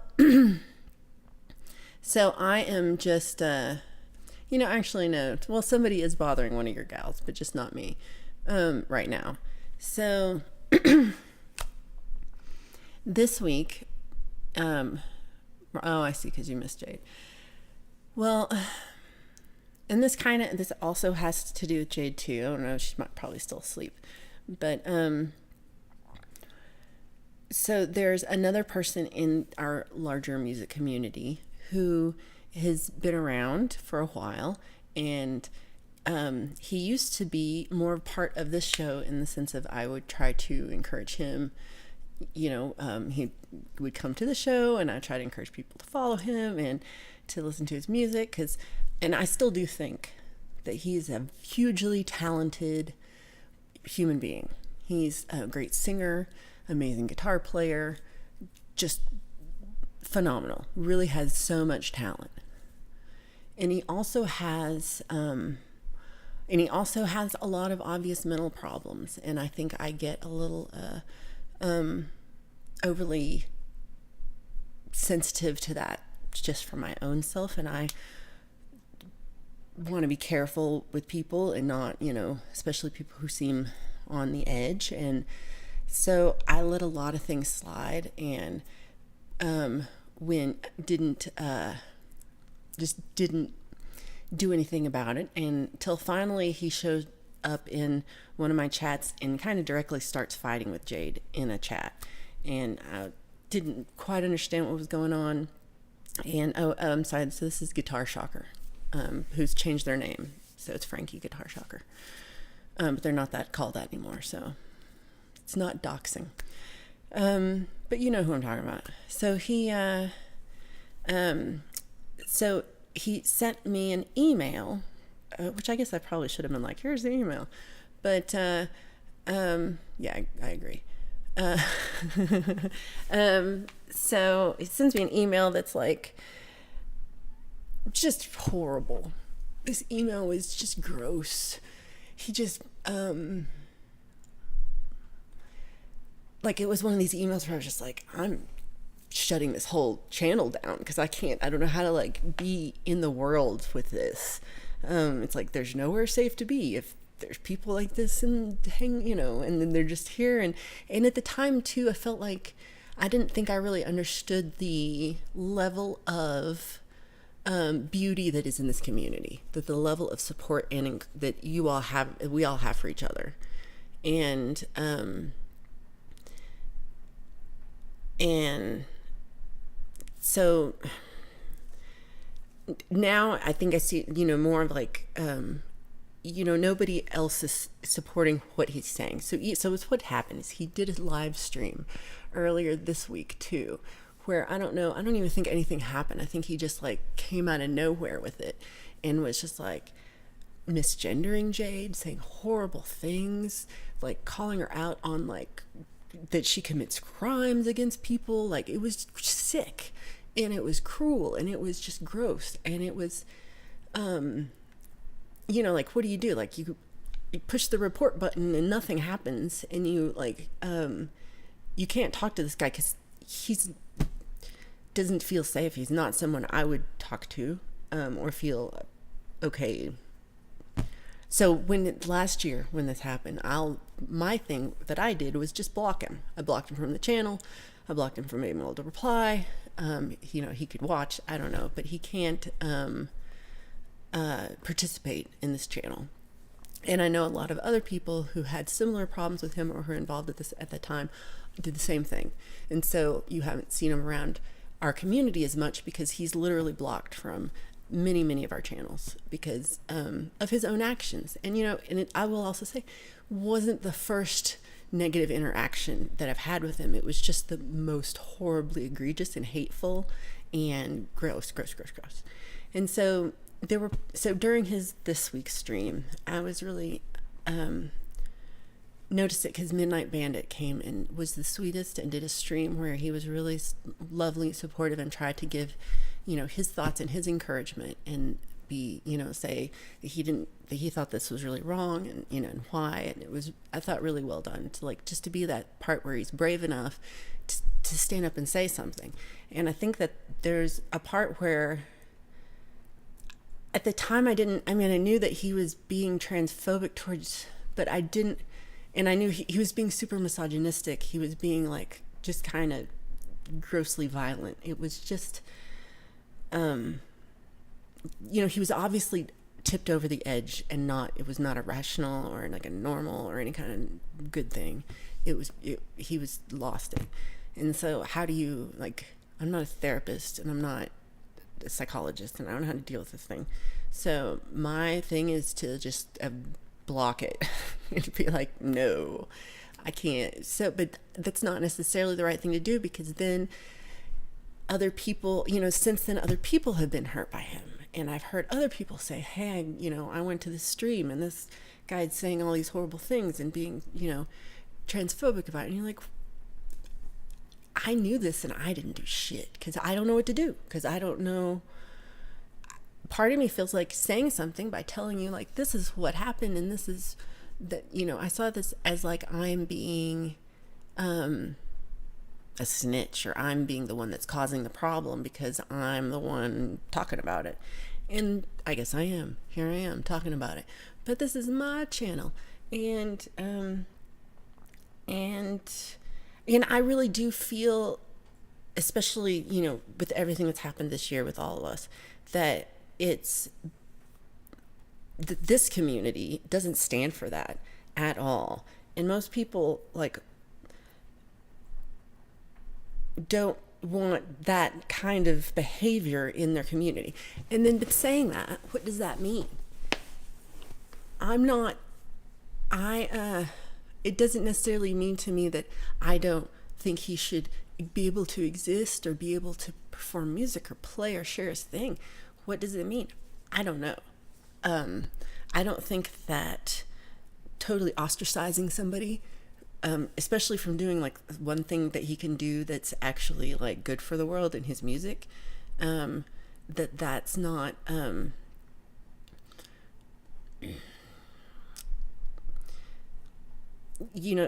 so I am just, actually, no. Well, somebody is bothering one of your gals, but just not me right now. So this week, oh, I see, because you missed Jade. Well, and this also has to do with Jade, too. I don't know. She might probably still sleep. But, so there's another person in our larger music community who has been around for a while, and he used to be more part of this show in the sense of I would try to encourage him. He would come to the show, and I try to encourage people to follow him and to listen to his music, and I still do think that he's a hugely talented human being. He's a great singer, amazing guitar player, just phenomenal. Really has so much talent. And he also has a lot of obvious mental problems. And I think I get a little overly sensitive to that just for my own self, and I want to be careful with people and not, especially people who seem on the edge. And so I let a lot of things slide, and when didn't just didn't do anything about it until finally he showed up in one of my chats and kind of directly starts fighting with Jade in a chat, and I didn't quite understand what was going on. And I'm sorry, so this is Guitar Shocker, who's changed their name, so it's Frankie Guitar Shocker, but they're not called that anymore, so it's not doxing. But you know who I'm talking about. So he sent me an email, which I guess I probably should have been like, here's the email. But yeah, I agree. So he sends me an email that's like just horrible. This email was just gross. He just like, it was one of these emails where I was just like, I'm shutting this whole channel down because I don't know how to like be in the world with this. It's like there's nowhere safe to be if there's people like this and and then they're just here. And at the time too, I felt like I didn't think I really understood the level of beauty that is in this community, that the level of support that we all have for each other. And so now I think I see, more of like, nobody else is supporting what he's saying. So it's what happened is he did a live stream earlier this week too, where I don't even think anything happened. I think he just like came out of nowhere with it and was just like misgendering Jade, saying horrible things, like calling her out on like that she commits crimes against people. Like, it was sick and it was cruel and it was just gross. And it was, like, what do you do? Like, you push the report button and nothing happens. And you like, you can't talk to this guy because he's doesn't feel safe. He's not someone I would talk to, or feel okay. So last year when this happened, my thing that I did was just block him. I blocked him from the channel. I blocked him from being able to reply. He could watch, I don't know, but he can't participate in this channel. And I know a lot of other people who had similar problems with him or who were involved with this at the time did the same thing. And so you haven't seen him around our community as much because he's literally blocked from many of our channels because of his own actions. And I will also say, wasn't the first negative interaction that I've had with him. It was just the most horribly egregious and hateful and gross. And so during this week's stream, I was really noticed it because Midnight Bandit came and was the sweetest and did a stream where he was really lovely, supportive, and tried to give his thoughts and his encouragement and be say that he thought this was really wrong and and why. And it was, I thought, really well done to just to be that part where he's brave enough to stand up and say something. And I think that there's a part where at the time I knew that he was being transphobic towards, but I didn't, and I knew he was being super misogynistic. He was being like just kind of grossly violent. It was just he was obviously tipped over the edge and it was not a rational or like a normal or any kind of good thing. He was lost it. And so how do you, I'm not a therapist and I'm not a psychologist and I don't know how to deal with this thing. So my thing is to just block it and be like, no, I can't. So, but that's not necessarily the right thing to do because then other people, since then other people have been hurt by him. And I've heard other people say, hey, I went to this stream and this guy's saying all these horrible things and being, transphobic about it. And you're like, I knew this and I didn't do shit because I don't know what to do. Because I don't know. Part of me feels like saying something by telling you, like, this is what happened and this is that, I saw this as like I'm being a snitch, or I'm being the one that's causing the problem because I'm the one talking about it. And I guess I am. Here I am talking about it. But this is my channel. And I really do feel, especially, with everything that's happened this year with all of us, that this community doesn't stand for that at all. And most people, like, don't want that kind of behavior in their community. And then saying that, what does that mean? It doesn't necessarily mean to me that I don't think he should be able to exist or be able to perform music or play or share his thing. What does it mean? I don't know. I don't think that totally ostracizing somebody, especially from doing like one thing that he can do that's actually like good for the world in his music, that's not,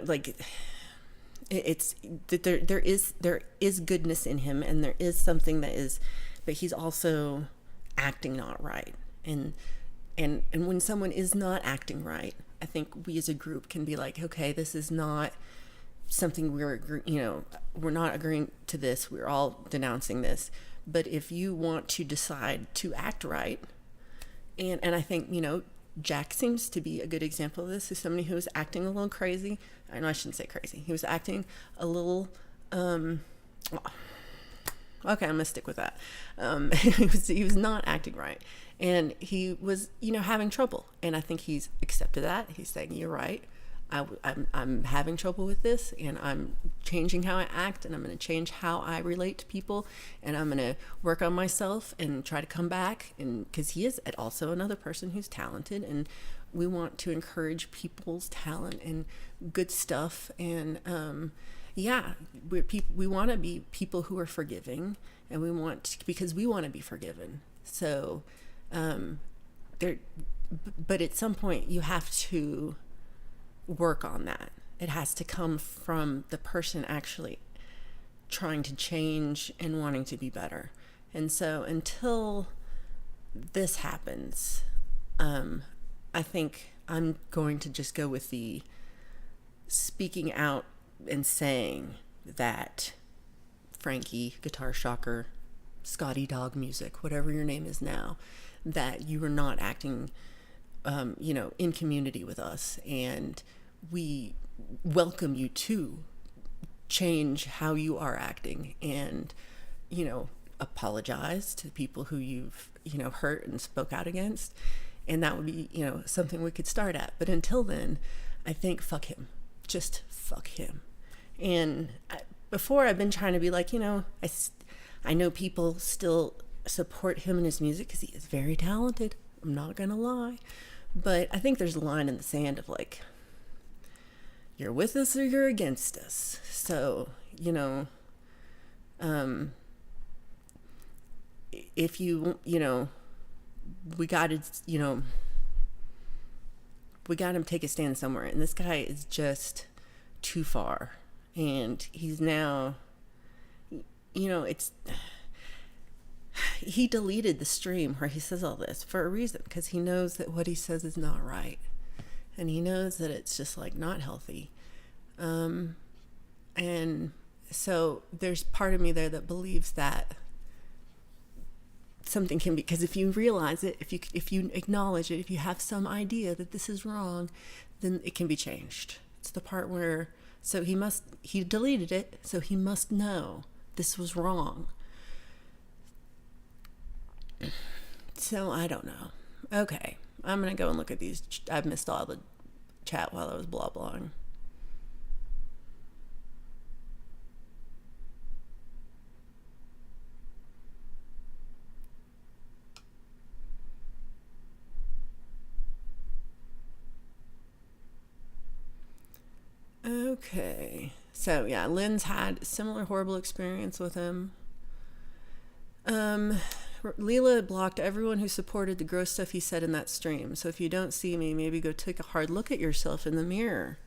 like, it's that there is goodness in him, and there is something that is, but he's also acting not right. And when someone is not acting right, I think we as a group can be like, okay, this is not something we're not agreeing to this. We're all denouncing this. But if you want to decide to act right, and I think, Jack seems to be a good example of this. Is somebody who was acting a little crazy. I know I shouldn't say crazy. He was acting a little, okay, I'm gonna stick with that. He was not acting right, and he was, having trouble. And I think he's accepted that. He's saying, "You're right. I'm having trouble with this, and I'm changing how I act, and I'm going to change how I relate to people, and I'm going to work on myself and try to come back." And because he is also another person who's talented, and we want to encourage people's talent and good stuff. And we want to be people who are forgiving, and because we want to be forgiven. So but at some point you have to work on that. It has to come from the person actually trying to change and wanting to be better. And so until this happens, I think I'm going to just go with the speaking out and saying that Frankie, Guitar Shocker, Scotty Dog Music, whatever your name is now, that you are not acting in community with us, and we welcome you to change how you are acting, and apologize to people who you've hurt and spoke out against. And that would be something we could start at. But until then, I think fuck him, just fuck him. And before, I've been trying to be like, I know people still support him and his music because he is very talented, I'm not gonna lie. But I think there's a line in the sand of like, you're with us or you're against us. So, if we got to take a stand somewhere. And this guy is just too far. And he's now, he deleted the stream where he says all this for a reason, because he knows that what he says is not right. And he knows that it's just like not healthy. And so there's part of me there that believes that something can be, because if you realize it, if you acknowledge it, if you have some idea that this is wrong, then it can be changed. It's the part where, so he deleted it, so he must know this was wrong. So I don't know. Okay, I'm gonna go and look at these. I've missed all the chat while I was blah blahing. Okay, so yeah, Lynn's had a similar horrible experience with him. Leela blocked everyone who supported the gross stuff he said in that stream. So if you don't see me, maybe go take a hard look at yourself in the mirror.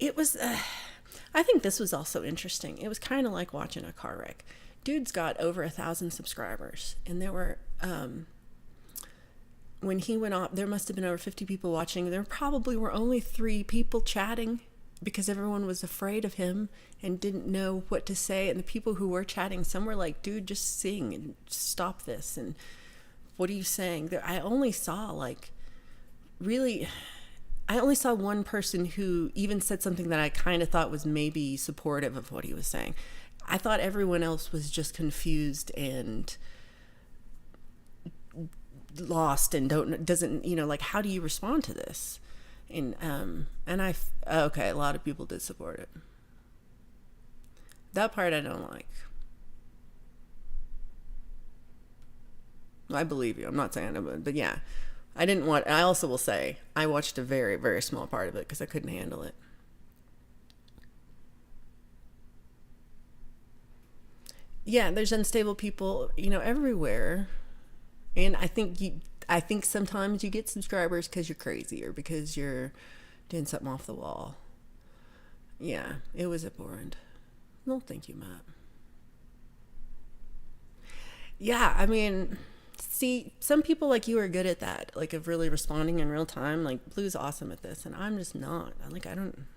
it was, I think this was also interesting. It was kind of like watching a car wreck. Dude's got over 1,000 subscribers, and there were, when he went off, there must have been over 50 people watching. There probably were only 3 people chatting because everyone was afraid of him and didn't know what to say. And the people who were chatting, some were like, dude, just sing and stop this. And what are you saying? I only saw I only saw one person who even said something that I kind of thought was maybe supportive of what he was saying. I thought everyone else was just confused and lost and doesn't, like, how do you respond to this? And okay, a lot of people did support it. That part I don't like. I believe you. I'm not saying it, but yeah. I also will say, I watched a very, very small part of it because I couldn't handle it. Yeah, there's unstable people, everywhere. And I think sometimes you get subscribers because you're crazy or because you're doing something off the wall. Yeah, it was abhorrent. No, thank you, Matt. Yeah, I mean, see, some people like you are good at that, like of really responding in real time. Like Blue's awesome at this, and I'm just not. I don't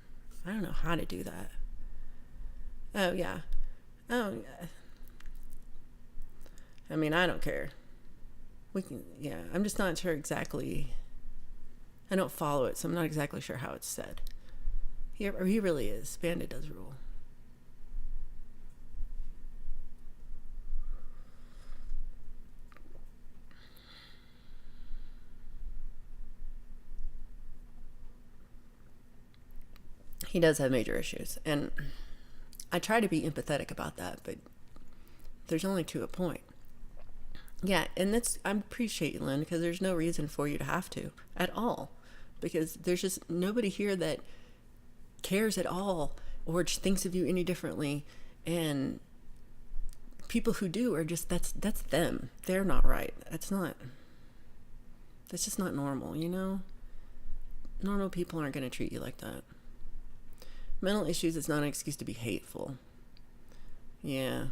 know how to do that. Oh yeah, oh yeah. I mean, I don't care. We can, yeah. I'm just not sure exactly. I don't follow it, so I'm not exactly sure how it's said. He really is. Bandit does rule. He does have major issues, and I try to be empathetic about that, but there's only to a point. Yeah, and I appreciate you, Lynn, because there's no reason for you to have to at all, because there's just nobody here that cares at all or just thinks of you any differently, and people who do are just that's them. They're not right. That's just not normal, Normal people aren't going to treat you like that. Mental issues is not an excuse to be hateful. Yeah.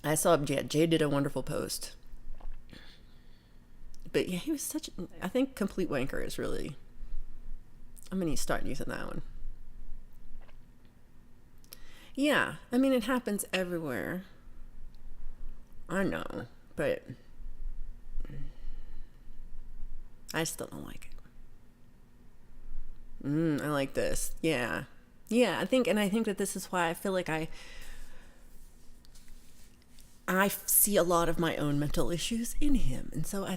I saw Jay did a wonderful post. But yeah, he was I think complete wanker is really, I'm going to start using that one. Yeah, I mean, it happens everywhere. I know, but I still don't like it. I like this. Yeah. Yeah, I think that this is why I feel like I see a lot of my own mental issues in him. And so I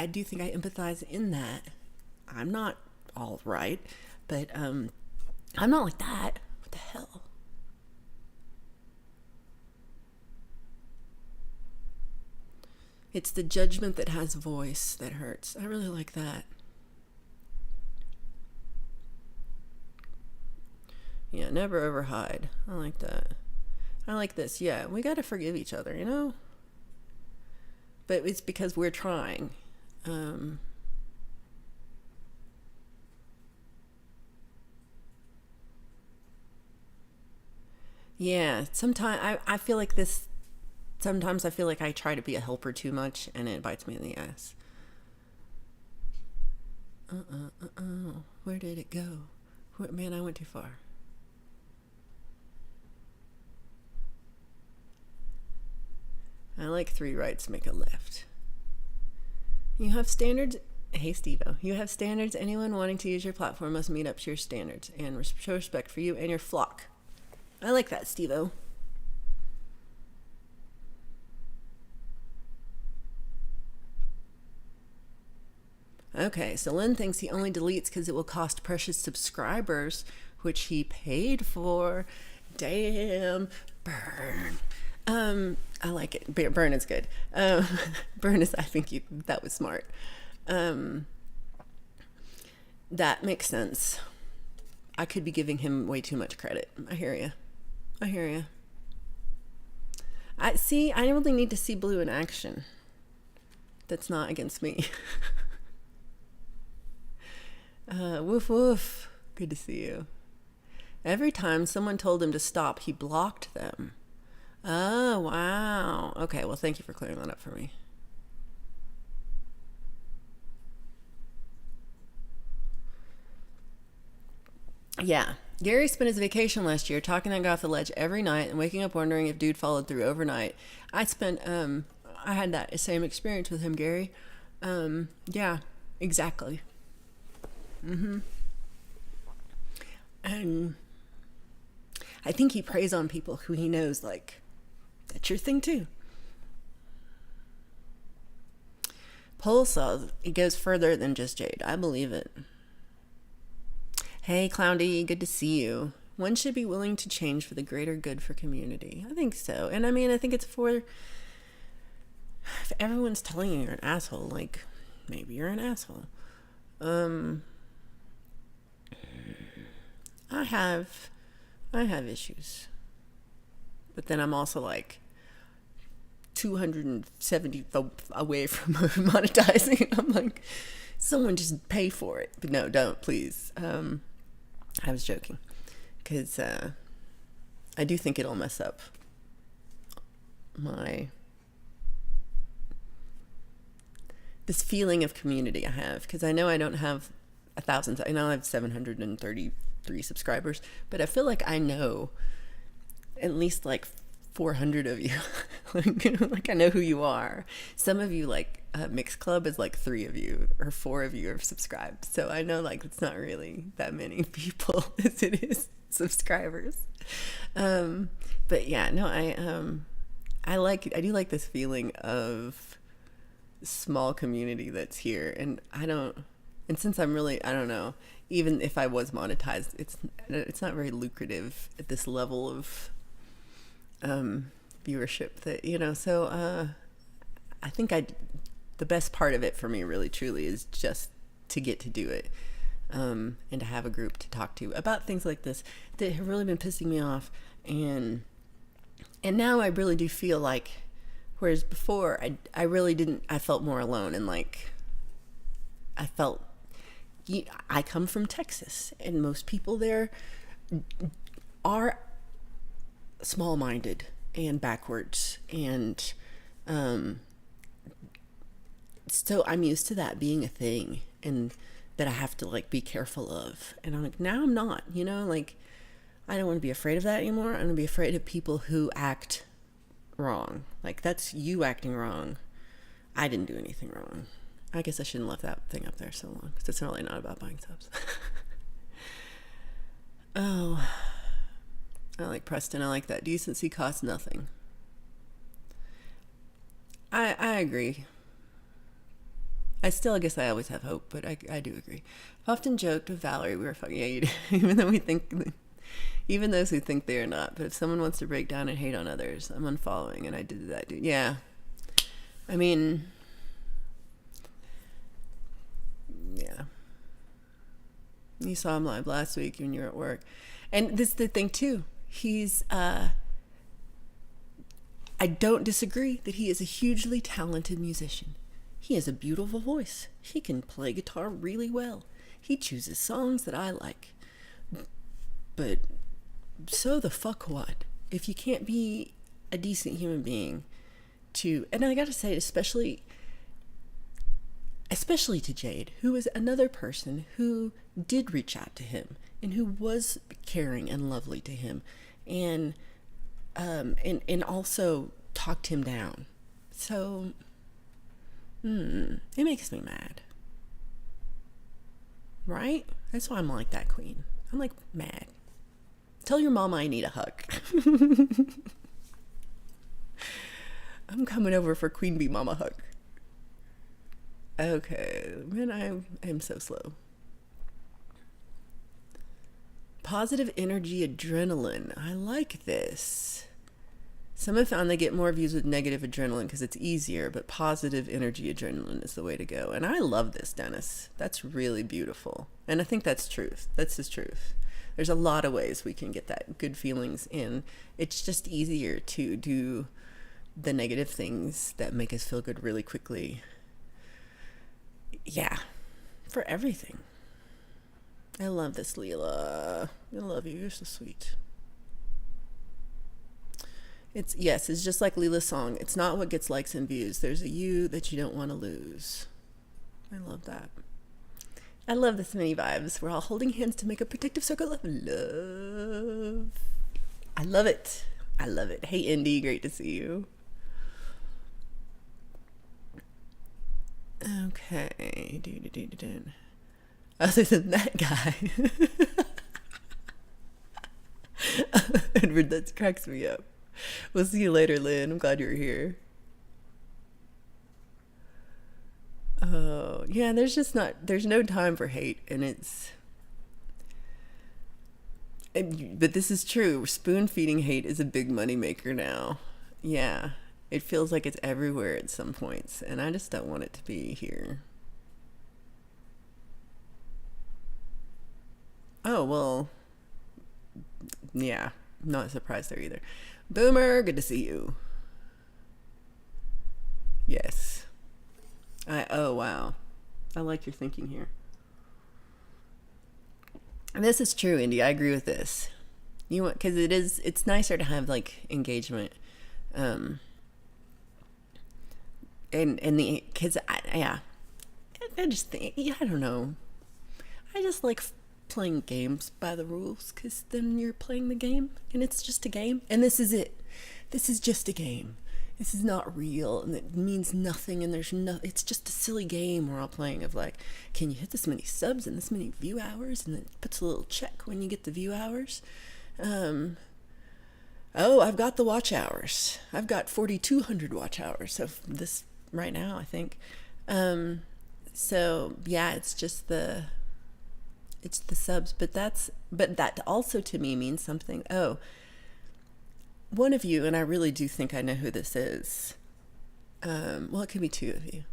do think I empathize in that. I'm not all right, but I'm not like that. What the hell? It's the judgment that has voice that hurts. I really like that. Yeah, never overhide. I like that. I like this. Yeah, we got to forgive each other, But it's because we're trying. Yeah, sometimes I feel like this. Sometimes I feel like I try to be a helper too much, and it bites me in the ass. Where did it go? Man, I went too far. I like 3 rights make a left. You have standards. Hey, Steve-O. You have standards. Anyone wanting to use your platform must meet up to your standards and show respect for you and your flock. I like that, Steve-O. Okay, so Lynn thinks he only deletes because it will cost precious subscribers, which he paid for. Damn. Burn. I like it. Burn is good. Burn is, I think that was smart. That makes sense. I could be giving him way too much credit. I hear you. I really need to see Blue in action. That's not against me. Woof woof. Good to see you. Every time someone told him to stop, he blocked them. Oh, wow. Okay, well, thank you for clearing that up for me. Yeah. Gary spent his vacation last year talking that guy off the ledge every night and waking up wondering if dude followed through overnight. I had that same experience with him, Gary. Yeah, exactly. And I think he preys on people who he knows, like, that's your thing too. Poll says it goes further than just Jade. I believe it. Hey, Clowndy, good to see you. One should be willing to change for the greater good for community. I think so. And I mean, I think it's for, if everyone's telling you you're an asshole, like, maybe you're an asshole. I have issues. But then I'm also like 270 away from monetizing. I'm like, someone just pay for it. But no, don't, please. I was joking. Because I do think it'll mess up this feeling of community I have. Because I know I don't have 1,000. I know I have 733 subscribers. But I feel like I know at least like 400 of you. Like I know who you are. Some of you, like Mixed Club is like 3 of you or 4 of you are subscribed. So I know like it's not really that many people as it is subscribers. But yeah, no, I do like this feeling of small community that's here. And since I'm really, I don't know, even if I was monetized, it's not very lucrative at this level of viewership that, so I think the best part of it for me really truly is just to get to do it, and to have a group to talk to about things like this that have really been pissing me off, and now I really do feel like, whereas before I really didn't, I felt more alone, and like I come from Texas, and most people there are small-minded and backwards, and so I'm used to that being a thing, and that I have to like be careful of, and I'm like, now I'm not, like I don't want to be afraid of that anymore. I'm gonna be afraid of people who act wrong. Like, that's you acting wrong. I didn't do anything wrong. I guess I shouldn't have left that thing up there so long, because it's really not about buying subs. Oh, I like Preston. I like that. Decency costs nothing. I agree. I guess I always have hope, but I do agree. I've often joked with Valerie, we were fucking, yeah, you do. Even those who think they are not. But if someone wants to break down and hate on others, I'm unfollowing, and I did that, dude. Yeah. I mean, yeah. You saw him live last week when you were at work. And this is the thing, too. He's, I don't disagree that he is a hugely talented musician. He has a beautiful voice. He can play guitar really well. He chooses songs that I like. But so the fuck what? If you can't be a decent human being and I gotta say, especially to Jade, who is another person who did reach out to him and who was caring and lovely to him, and also talked him down. So it makes me mad, right? That's why I'm like that, queen. I'm like mad. Tell your mama I need a hug. I'm coming over for Queen Bee Mama hug. Okay, man, I am so slow. Positive energy adrenaline. I like this. Some have found they get more views with negative adrenaline because it's easier, but positive energy adrenaline is the way to go. And I love this, Dennis. That's really beautiful. And I think that's truth. That's the truth. There's a lot of ways we can get that good feelings in. It's just easier to do the negative things that make us feel good really quickly. Yeah, for everything. I love this, Leela. I love you. You're so sweet. It's just like Leela's song. It's not what gets likes and views. There's a you that you don't want to lose. I love that. I love this mini vibes. We're all holding hands to make a protective circle of love. I love it. I love it. Hey, Indy, great to see you. Okay. Other than that guy. Edward, that cracks me up. We'll see you later, Lynn. I'm glad you're here. Oh, yeah, there's no time for hate, but this is true. Spoon feeding hate is a big money maker now. Yeah, it feels like it's everywhere at some points, and I just don't want it to be here. Oh, well, yeah, not surprised there either. Boomer, good to see you. Yes. Oh, wow. I like your thinking here. And this is true, Indy. I agree with this. Because it's nicer to have like engagement. And because I just think, yeah, I don't know. I just like playing games by the rules, because then you're playing the game and it's just a game, and this is it. This is just a game. This is not real, and it means nothing, and it's just a silly game we're all playing of like, can you hit this many subs and this many view hours, and then it puts a little check when you get the view hours. Oh, I've got the watch hours. I've got 4,200 watch hours of this right now, I think. So yeah, it's the subs, but that also to me means something. Oh, one of you, and I really do think I know who this is. Well, it could be two of you.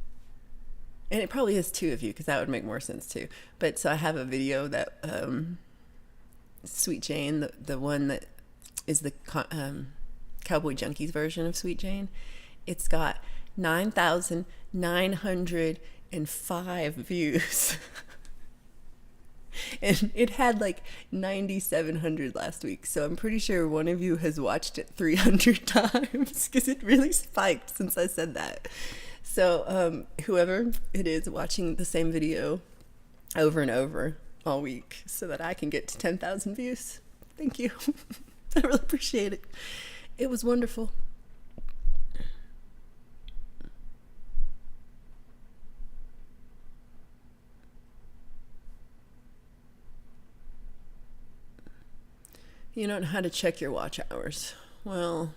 And it probably is two of you, because that would make more sense too. But so I have a video that Sweet Jane, the one that is the Cowboy Junkies version of Sweet Jane, it's got 9,905 views. And it had like 9,700 last week. So I'm pretty sure one of you has watched it 300 times, because it really spiked since I said that. So whoever it is watching the same video over and over all week so that I can get to 10,000 views. Thank you. I really appreciate it. It was wonderful. You don't know how to check your watch hours. Well,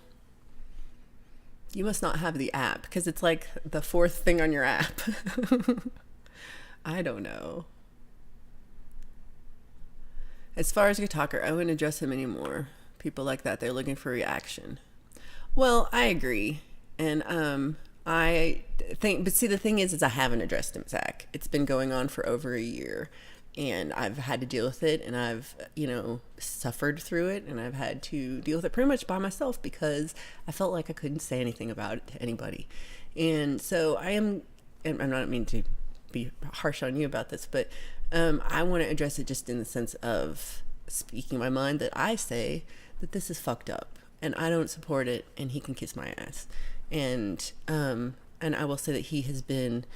you must not have the app, because it's like the fourth thing on your app. I don't know. As far as your talker, I wouldn't address him anymore. People like that, they're looking for reaction. Well, I agree. And I think, but see, the thing is I haven't addressed him, Zach. It's been going on for over a year. And I've had to deal with it, and I've, suffered through it, and I've had to deal with it pretty much by myself, because I felt like I couldn't say anything about it to anybody. And so and I'm not meaning to be harsh on you about this, but I want to address it just in the sense of speaking my mind, that I say that this is fucked up, and I don't support it, and he can kiss my ass. And I will say that he has been,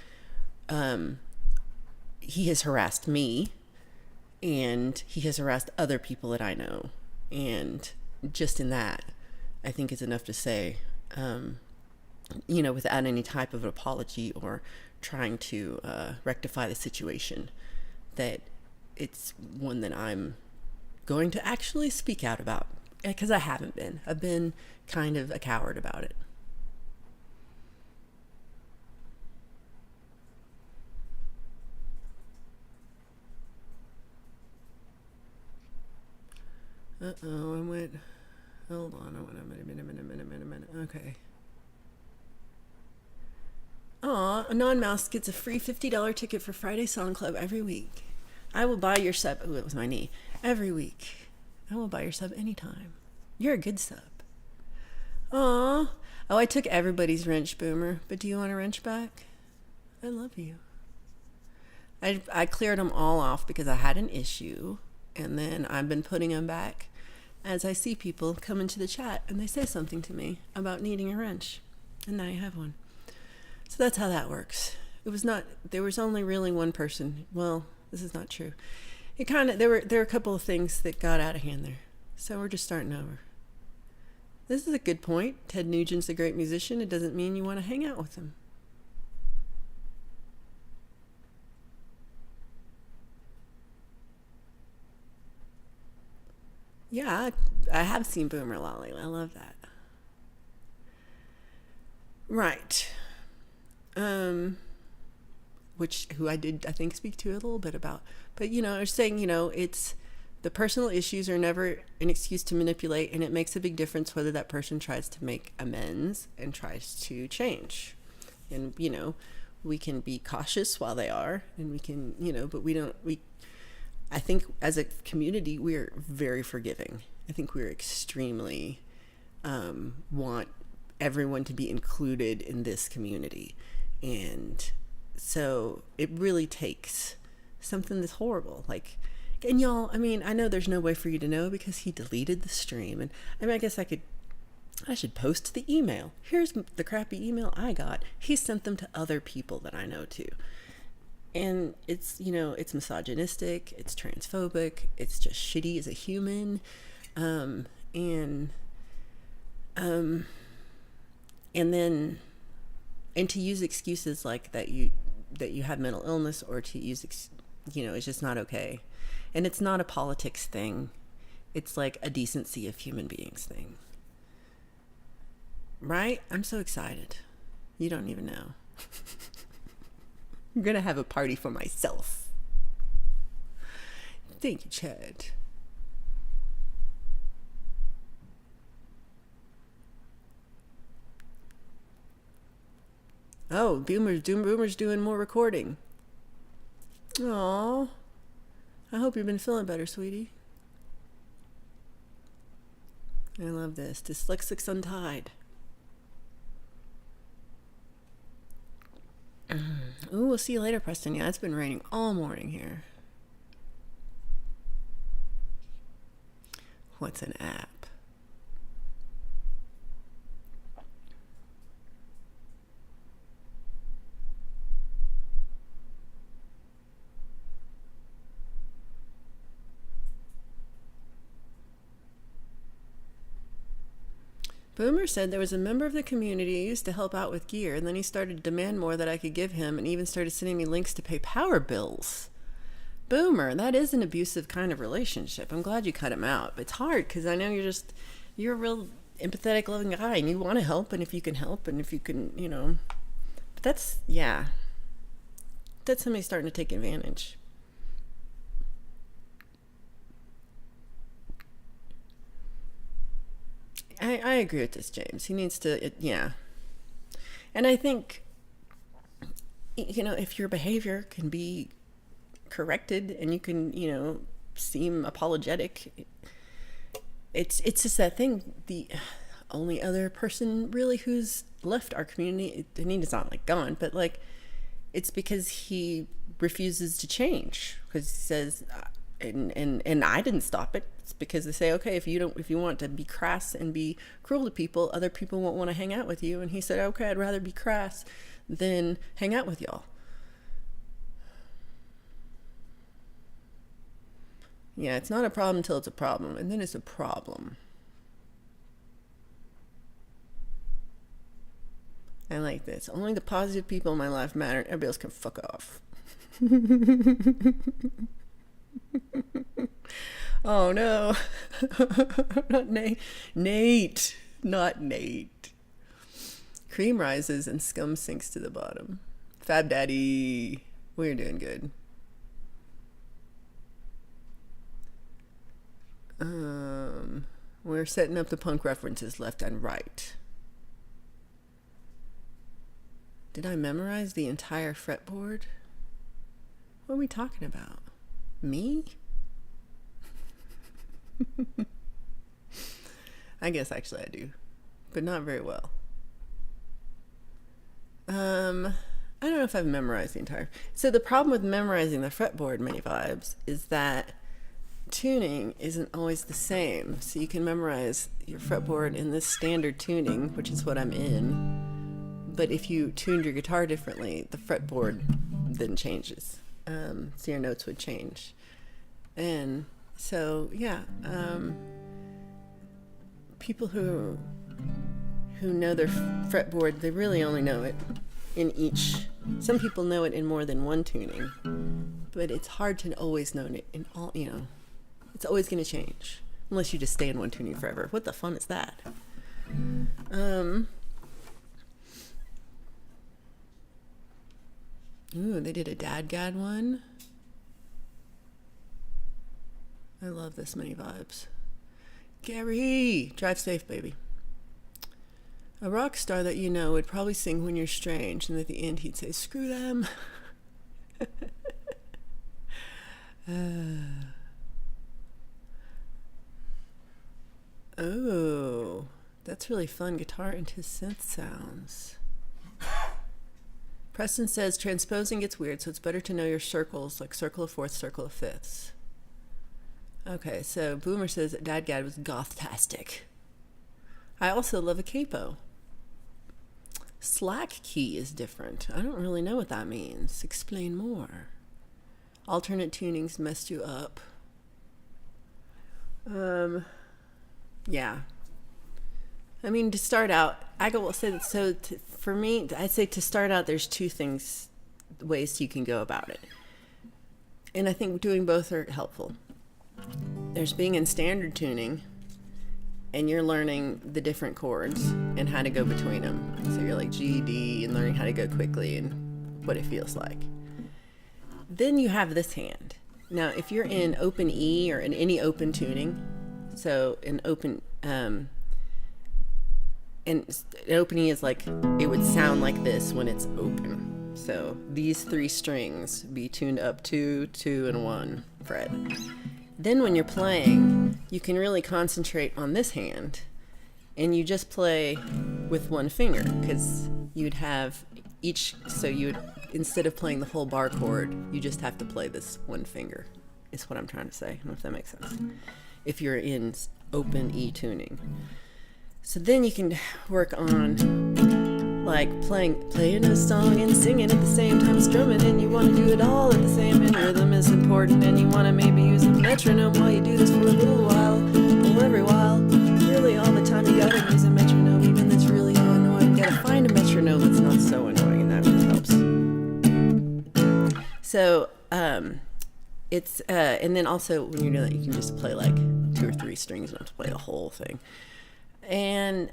he has harassed me, and he has harassed other people that I know. And just in that, I think is enough to say, without any type of apology or trying to rectify the situation, that it's one that I'm going to actually speak out about, because I haven't been. I've been kind of a coward about it. Uh-oh, hold on, I went a minute. Okay. Aw, Non-Mouse gets a free $50 ticket for Friday Song Club every week. I will buy your sub. Oh, it was my knee. Every week. I will buy your sub anytime. You're a good sub. Aw. Oh, I took everybody's wrench, Boomer. But do you want a wrench back? I love you. I cleared them all off because I had an issue, and then I've been putting them back as I see people come into the chat and they say something to me about needing a wrench, and now you have one. So that's how that works. It was not, there was only really one person. Well, this is not true. It kind of, there were a couple of things that got out of hand there. So we're just starting over. This is a good point. Ted Nugent's a great musician. It doesn't mean you want to hang out with him. Yeah, I have seen Boomer Lolly. I love that. Right. Who I did, I think, speak to a little bit about. But, I was saying, it's the personal issues are never an excuse to manipulate, and it makes a big difference whether that person tries to make amends and tries to change. And, we can be cautious while they are, and we can, but I think as a community, we're very forgiving. I think we're extremely want everyone to be included in this community. And so it really takes something that's horrible. And y'all, I know there's no way for you to know because he deleted the stream. And I guess I should post the email. Here's the crappy email I got. He sent them to other people that I know too. And it's, it's misogynistic, it's transphobic, it's just shitty as a human. And to use excuses like that you have mental illness, or to use, it's just not okay. And it's not a politics thing. It's like a decency of human beings thing. Right? I'm so excited. You don't even know. I'm going to have a party for myself. Thank you, Chad. Oh, Boomer's doing more recording. Aww. I hope you've been feeling better, sweetie. I love this. Dyslexics Untied. Ooh, we'll see you later, Preston. Yeah, it's been raining all morning here. What's an app? Boomer said there was a member of the community who used to help out with gear, and then he started to demand more that I could give him, and even started sending me links to pay power bills. Boomer, that is an abusive kind of relationship. I'm glad you cut him out. It's hard because I know you're a real empathetic, loving guy, and you want to help, and if you can help, and if you can, but that's somebody starting to take advantage. I agree with this, James. He needs to, yeah. And I think, if your behavior can be corrected and you can, seem apologetic, it's just that thing. The only other person really who's left our community, it's not like gone, but it's because he refuses to change, because he says, and I didn't stop it. It's because they say, okay, if you want to be crass and be cruel to people, other people won't want to hang out with you. And he said, okay, I'd rather be crass than hang out with y'all. Yeah, it's not a problem until it's a problem, and then it's a problem. I like this. Only the positive people in my life matter. Everybody else can fuck off. Oh no. Not Nate. Nate. Not Nate. Cream rises and scum sinks to the bottom. Fab Daddy. We're doing good. We're setting up the punk references left and right. Did I memorize the entire fretboard? What are we talking about? Me? I guess actually I do, but not very well. I don't know if I've memorized the entire. So the problem with memorizing the fretboard many vibes is that tuning isn't always the same. So you can memorize your fretboard in this standard tuning, which is what I'm in. But if you tuned your guitar differently, the fretboard then changes. So your notes would change. And so, yeah, people who know their fretboard, they really only know it in each. Some people know it in more than one tuning, but it's hard to always know it in all, it's always going to change unless you just stay in one tuning forever. What the fun is that? Ooh, they did a Dadgad one. I love this many vibes. Gary, drive safe, baby. A rock star that you know would probably sing When You're Strange, and at the end he'd say, screw them. Oh, that's really fun. Guitar into synth sounds. Preston says transposing gets weird, so it's better to know your circles, like circle of fourths, circle of fifths. Okay, so Boomer says that Dadgad was goth-tastic. I also love a capo. Slack key is different. I don't really know what that means. Explain more. Alternate tunings messed you up. Yeah. I mean, to start out, I will say that. So for me, I'd say to start out, there's two ways you can go about it, and I think doing both are helpful. There's being in standard tuning, and you're learning the different chords and how to go between them. So you're like G, D, and learning how to go quickly and what it feels like. Then you have this hand. Now, if you're in open E or in any open tuning, so in open, and an open E is like, it would sound like this when it's open. So these three strings be tuned up 2, 2, and 1 fret. Then when you're playing, you can really concentrate on this hand, and you just play with one finger, because you'd have each, so you would, instead of playing the whole bar chord, you just have to play this one finger, is what I'm trying to say. I don't know if that makes sense. If you're in open E tuning. So then you can work on like playing a song and singing at the same time, strumming, and you want to do it all at the same, and rhythm is important, and you want to maybe use a metronome while you do this for a little while, or every while. Really all the time you gotta use a metronome, even that's really annoying. You gotta find a metronome that's not so annoying, and that really helps. So it's and then also when you're doing that, you can just play like 2 or 3 strings, you don't have to play the whole thing. And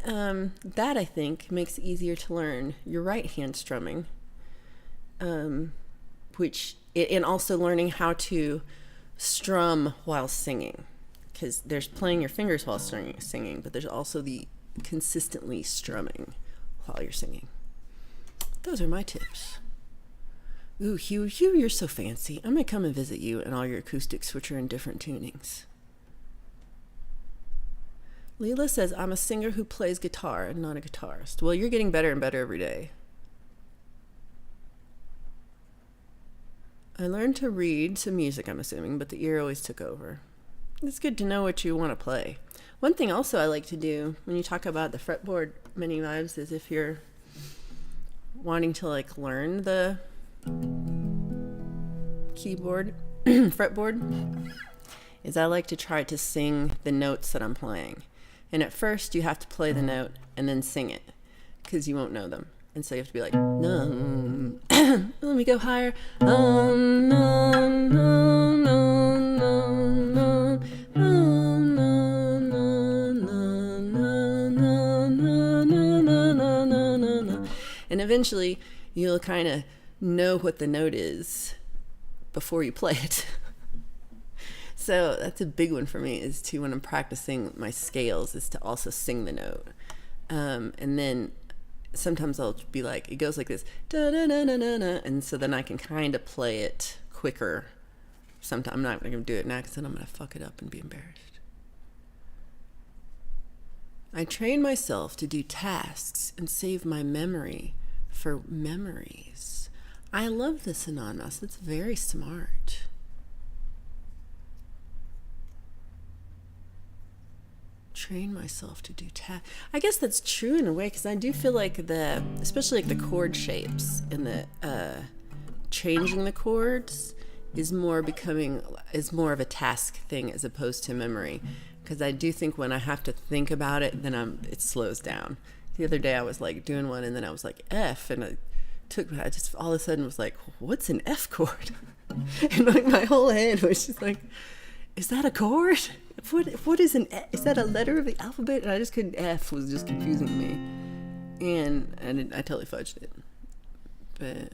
that, I think, makes it easier to learn your right hand strumming, and also learning how to strum while singing, because there's playing your fingers while singing, but there's also the consistently strumming while you're singing. Those are my tips. Ooh, Hugh, you're so fancy. I'm going to come and visit you and all your acoustics, which are in different tunings. Leela says, I'm a singer who plays guitar and not a guitarist. Well, you're getting better and better every day. I learned to read some music, I'm assuming, but the ear always took over. It's good to know what you want to play. One thing also I like to do when you talk about the fretboard many vibes is if you're wanting to like learn the keyboard, fretboard, is I like to try to sing the notes that I'm playing. And at first you have to play the note and then sing it, because you won't know them. And so you have to be like, no, let me go higher. No, no, no, no, no, no. And eventually you'll kind of know what the note is before you play it. So that's a big one for me, is to, when I'm practicing my scales, is to also sing the note. And then sometimes I'll be like, it goes like this, da da da da da da, and so then I can kind of play it quicker. Sometimes I'm not going to do it now, because then I'm going to fuck it up and be embarrassed. I train myself to do tasks and save my memory for memories. I love this anonymous. It's very smart. Train myself to do I guess that's true in a way, because I do feel like especially like the chord shapes and the changing the chords is more of a task thing as opposed to memory. Because I do think when I have to think about it, then it slows down. The other day I was like doing one, and then I was like F, and I just all of a sudden was like, what's an F chord? And like my whole head was just like, is that a chord? What is an F? Is that a letter of the alphabet? And I just couldn't. F was just confusing me, and I totally fudged it. But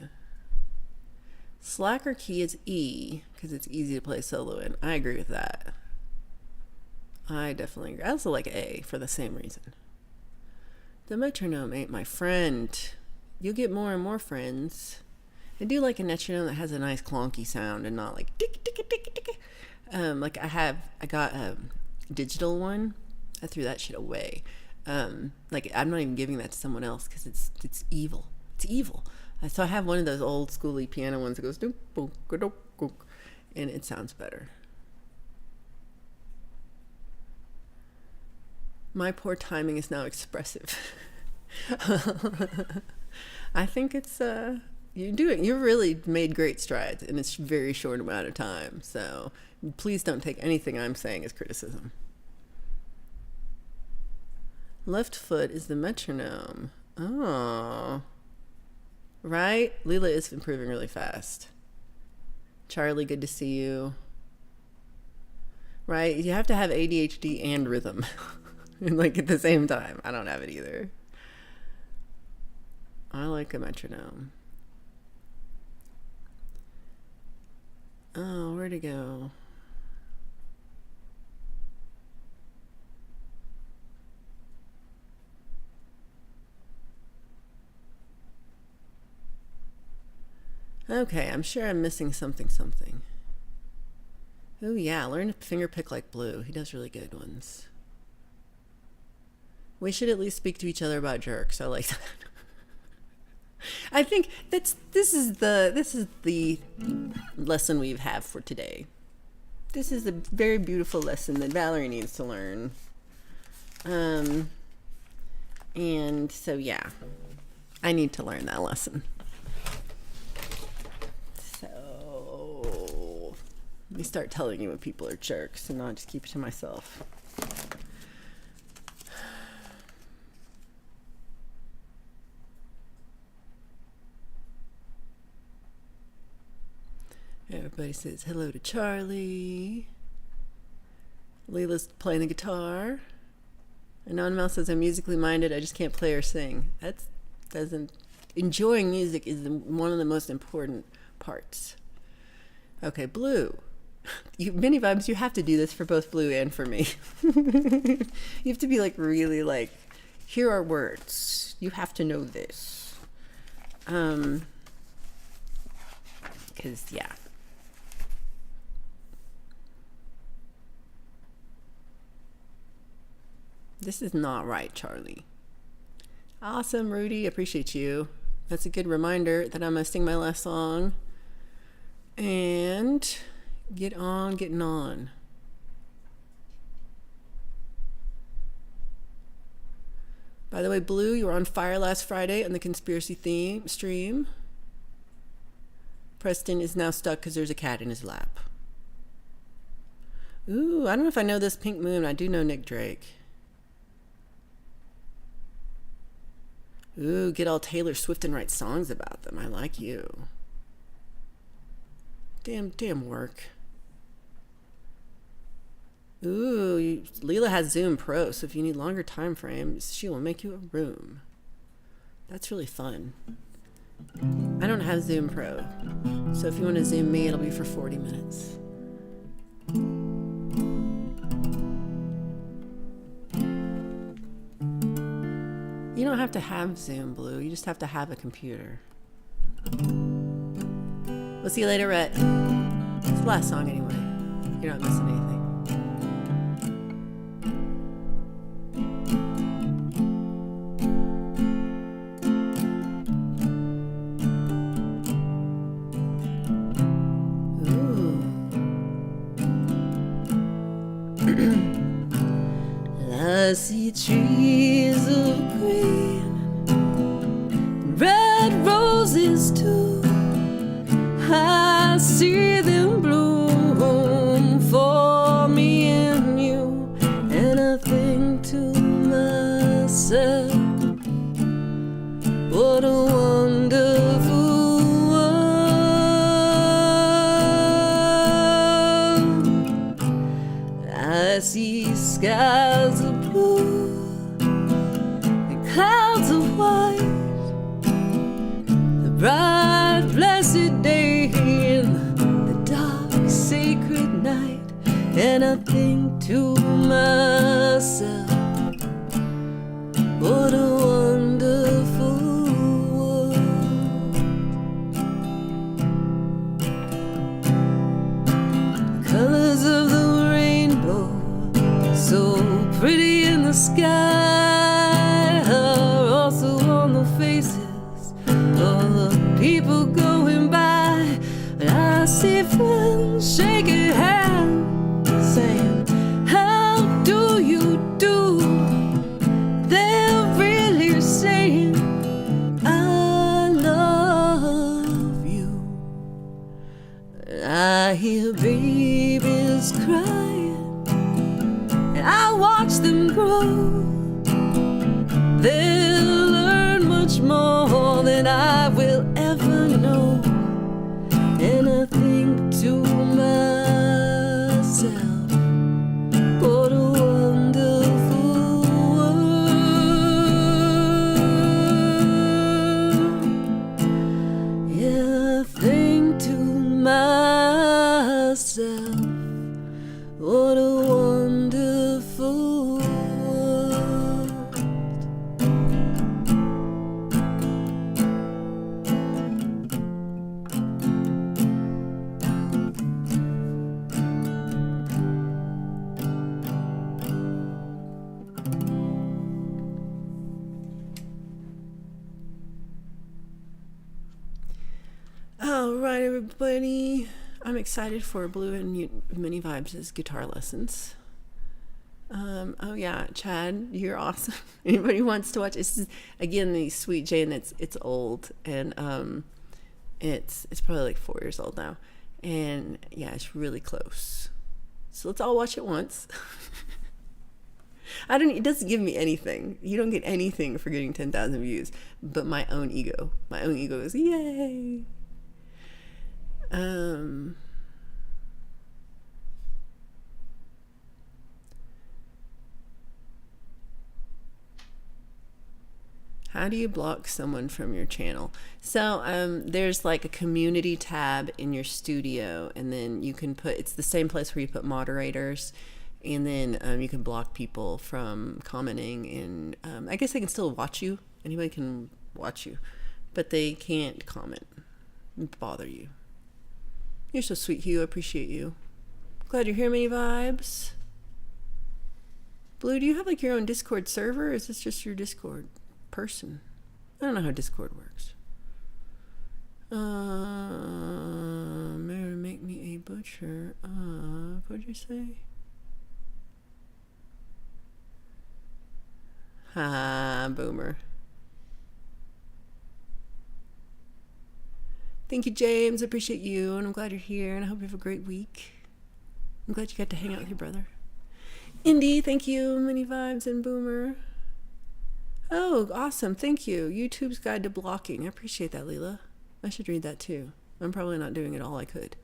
slacker key is E because it's easy to play solo in. I agree with that. I definitely agree. I also like A for the same reason. The metronome ain't my friend. You'll get more and more friends. I do like a metronome that has a nice clonky sound and not like tick tick tick tick. Like I got a digital one. I threw that shit away. Like I'm not even giving that to someone else because it's evil. It's evil. So I have one of those old schooly piano ones that goes doop boop doop boop, and it sounds better. My poor timing is now expressive. I think it's you really made great strides in a very short amount of time. So please don't take anything I'm saying as criticism. Left foot is the metronome. Oh. Right? Leela is improving really fast. Charlie, good to see you. Right? You have to have ADHD and rhythm. Like at the same time. I don't have it either. I like a metronome. Oh, where'd it go? Okay, I'm sure I'm missing something. Oh yeah, learn to finger pick like Blue. He does really good ones. We should at least speak to each other about jerks. I like that. I think this is the lesson we have for today. This is a very beautiful lesson that Valerie needs to learn. And so yeah, I need to learn that lesson. So let me start telling you when people are jerks and not just keep it to myself. Everybody says hello to Charlie. Leela's playing the guitar. Anonymous says I'm musically minded. I just can't play or sing. Enjoying music is one of the most important parts. Okay, Blue. Mini Vibes, you have to do this for both Blue and for me. You have to be like really like, here are words. You have to know this. Because yeah. This is not right, Charlie. Awesome, Rudy. Appreciate you. That's a good reminder that I'm going to sing my last song. And getting on. By the way, Blue, you were on fire last Friday on the conspiracy theme stream. Preston is now stuck because there's a cat in his lap. Ooh, I don't know if I know this Pink Moon. I do know Nick Drake. Ooh, get all Taylor Swift and write songs about them. I like you. Damn work. Ooh, Leela has Zoom Pro, so if you need longer time frames, she will make you a room. That's really fun. I don't have Zoom Pro, so if you want to Zoom me, it'll be for 40 minutes. You don't have to have Zoom, Blue. You just have to have a computer. We'll see you later, Rhett. It's the last song anyway. You're not missing anything. I see trees of green, red roses too. I see them bloom for me and you, and I think to myself, what a wonderful world. I see skies of blue and clouds of white, the bright blessed day and the dark sacred night, and I think to myself, what a wonderful world. The colors of the rainbow, so pretty in the sky, are also on the faces of the people going by. And I see friends shaking hands, saying, how do you do? They're really saying, I love you. I hear babies crying, and I watch them grow. They'll learn much more than I will ever know. And I think to myself, what a wonderful world. Yeah, I think to myself, what a wonderful world. All right, everybody. I'm excited for Blue and Mini Vibes' guitar lessons. Oh yeah, Chad, you're awesome. Anybody wants to watch? This is again the Sweet Jane. It's old, and it's probably like 4 years old now, and yeah, it's really close. So let's all watch it once. It doesn't give me anything. You don't get anything for getting 10,000 views, but my own ego is yay. How do you block someone from your channel? So there's like a community tab in your studio, and then you can put, it's the same place where you put moderators, and then you can block people from commenting, and I guess they can still watch you. Anybody can watch you, but they can't comment and bother you. You're so sweet, Hugh. I appreciate you. Glad you're here, Mini Vibes. Blue, do you have like your own Discord server, or is this just your Discord person? I don't know how Discord works. Mary, make me a butcher. What'd you say? Ha, boomer. Thank you, James. I appreciate you, and I'm glad you're here, and I hope you have a great week. I'm glad you got to hang out with your brother. Indy, thank you. Mini Vibes and Boomer. Oh, awesome. Thank you. YouTube's Guide to Blocking. I appreciate that, Leela. I should read that too. I'm probably not doing it all I could.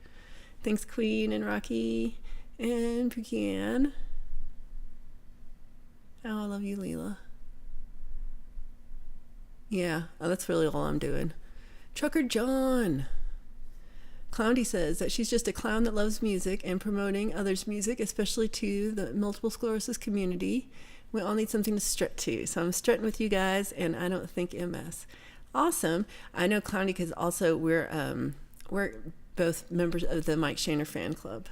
Thanks, Queen and Rocky and Pecan. Oh, I love you, Leela. Yeah, that's really all I'm doing. Trucker John. Clowndy says that she's just a clown that loves music and promoting others' music, especially to the multiple sclerosis community. We all need something to strut to. So I'm strutting with you guys, and I don't think MS. Awesome. I know Clowndy because also we're both members of the Mike Shaner fan club.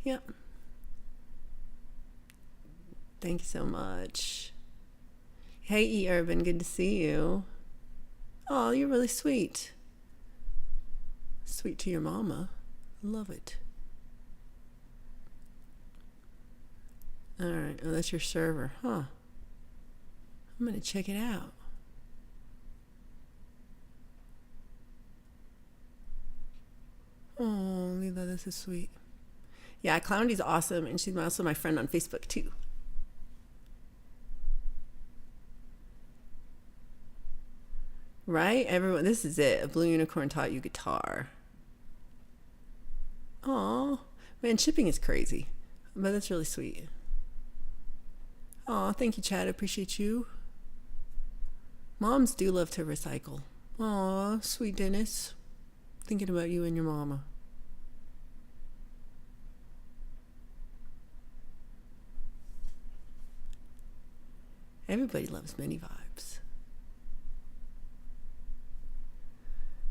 Yeah. Thank you so much. Hey, E. Urban, good to see you. Oh, you're really sweet. Sweet to your mama. Love it. All right. Oh, that's your server. Huh. I'm going to check it out. Oh, Lila, this is sweet. Yeah, Clowndy's awesome, and she's also my friend on Facebook, too. Right? Everyone, this is it. A blue unicorn taught you guitar. Aw. Man, shipping is crazy. But that's really sweet. Aw, thank you, Chad. I appreciate you. Moms do love to recycle. Aw, sweet Dennis. Thinking about you and your mama. Everybody loves mini vibes.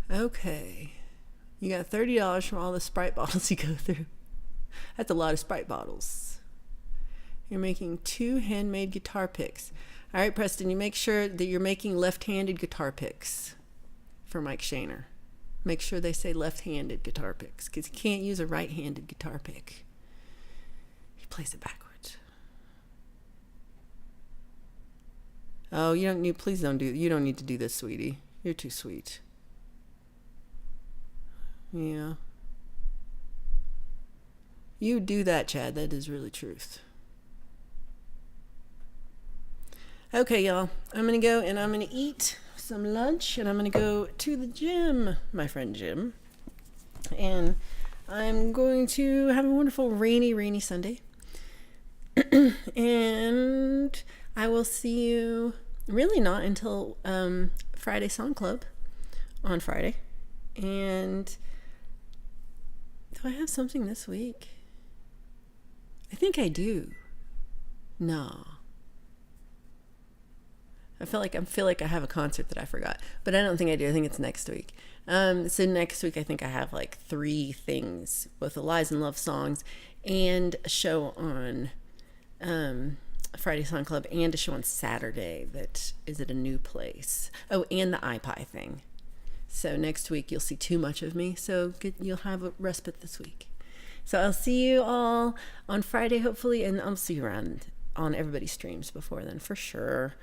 Okay. You got $30 from all the Sprite bottles you go through. That's a lot of Sprite bottles. You're making 2 handmade guitar picks. All right, Preston, you make sure that you're making left-handed guitar picks for Mike Shaner. Make sure they say left-handed guitar picks, because you can't use a right-handed guitar pick. He plays it backwards. Oh, you don't need. Please don't do. You don't need to do this, sweetie. You're too sweet. Yeah. You do that, Chad. That is really truth. Okay, y'all. I'm going to go and I'm going to eat some lunch and I'm going to go to the gym, my friend Jim. And I'm going to have a wonderful rainy Sunday. And I will see you really not until Friday Song Club on Friday. And do I have something this week? I think I do. No. I feel like I have a concert that I forgot, but I don't think I do. I think it's next week. So next week I think I have like 3 things, both the Lies and Love songs and a show on Friday Song Club and a show on Saturday that is at a new place. Oh, and the iPie thing. So next week you'll see too much of me. So you'll have a respite this week. So I'll see you all on Friday, hopefully, and I'll see you around on everybody's streams before then, for sure.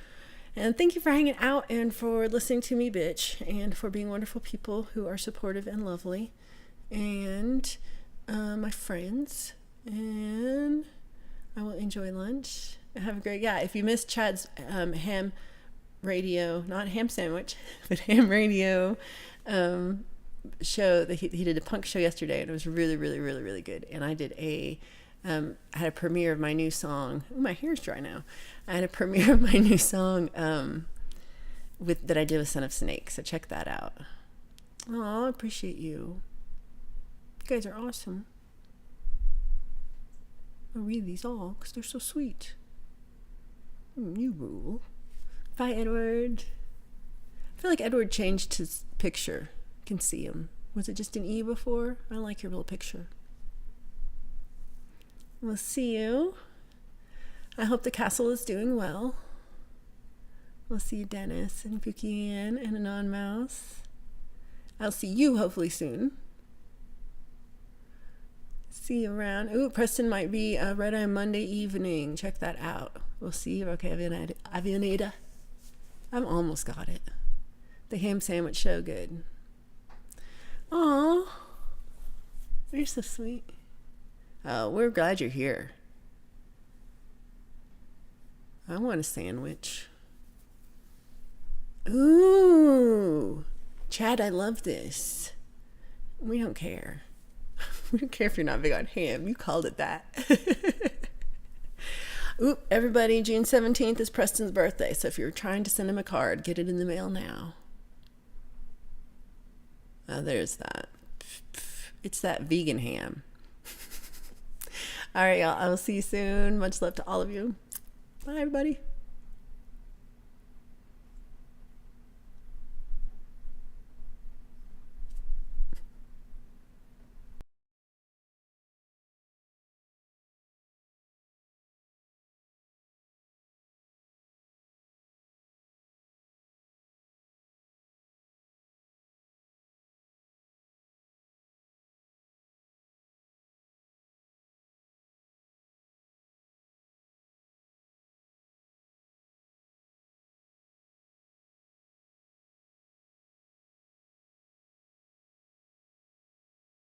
And thank you for hanging out and for listening to me, bitch, and for being wonderful people who are supportive and lovely, and my friends. And I will enjoy lunch. Have a great, if you missed Chad's ham radio, not ham sandwich, but ham radio show that he did a punk show yesterday, and it was really good. And I did I had a premiere of my new song. Ooh, my hair's dry now. I had a premiere of my new song that I did with Son of Snake, so check that out. Oh, I appreciate you. You guys are awesome. I'll read these all because they're so sweet. You rule. Bye, Edward. I feel like Edward changed his picture. You can see him. Was it just an E before? I like your little picture. We'll see you. I hope the castle is doing well. We'll see you, Dennis and Cookie Ann and Anon Mouse. I'll see you hopefully soon. See you around. Ooh, Preston might be Red Eye Monday evening. Check that out. We'll see you. Okay, Avianita. I've almost got it. The ham sandwich show good. Aw. You're so sweet. Oh, we're glad you're here. I want a sandwich. Ooh. Chad, I love this. We don't care. We don't care if you're not big on ham. You called it that. Ooh, everybody, June 17th is Preston's birthday. So if you're trying to send him a card, get it in the mail now. Oh, there's that. It's that vegan ham. All right, y'all. I will see you soon. Much love to all of you. Bye, everybody.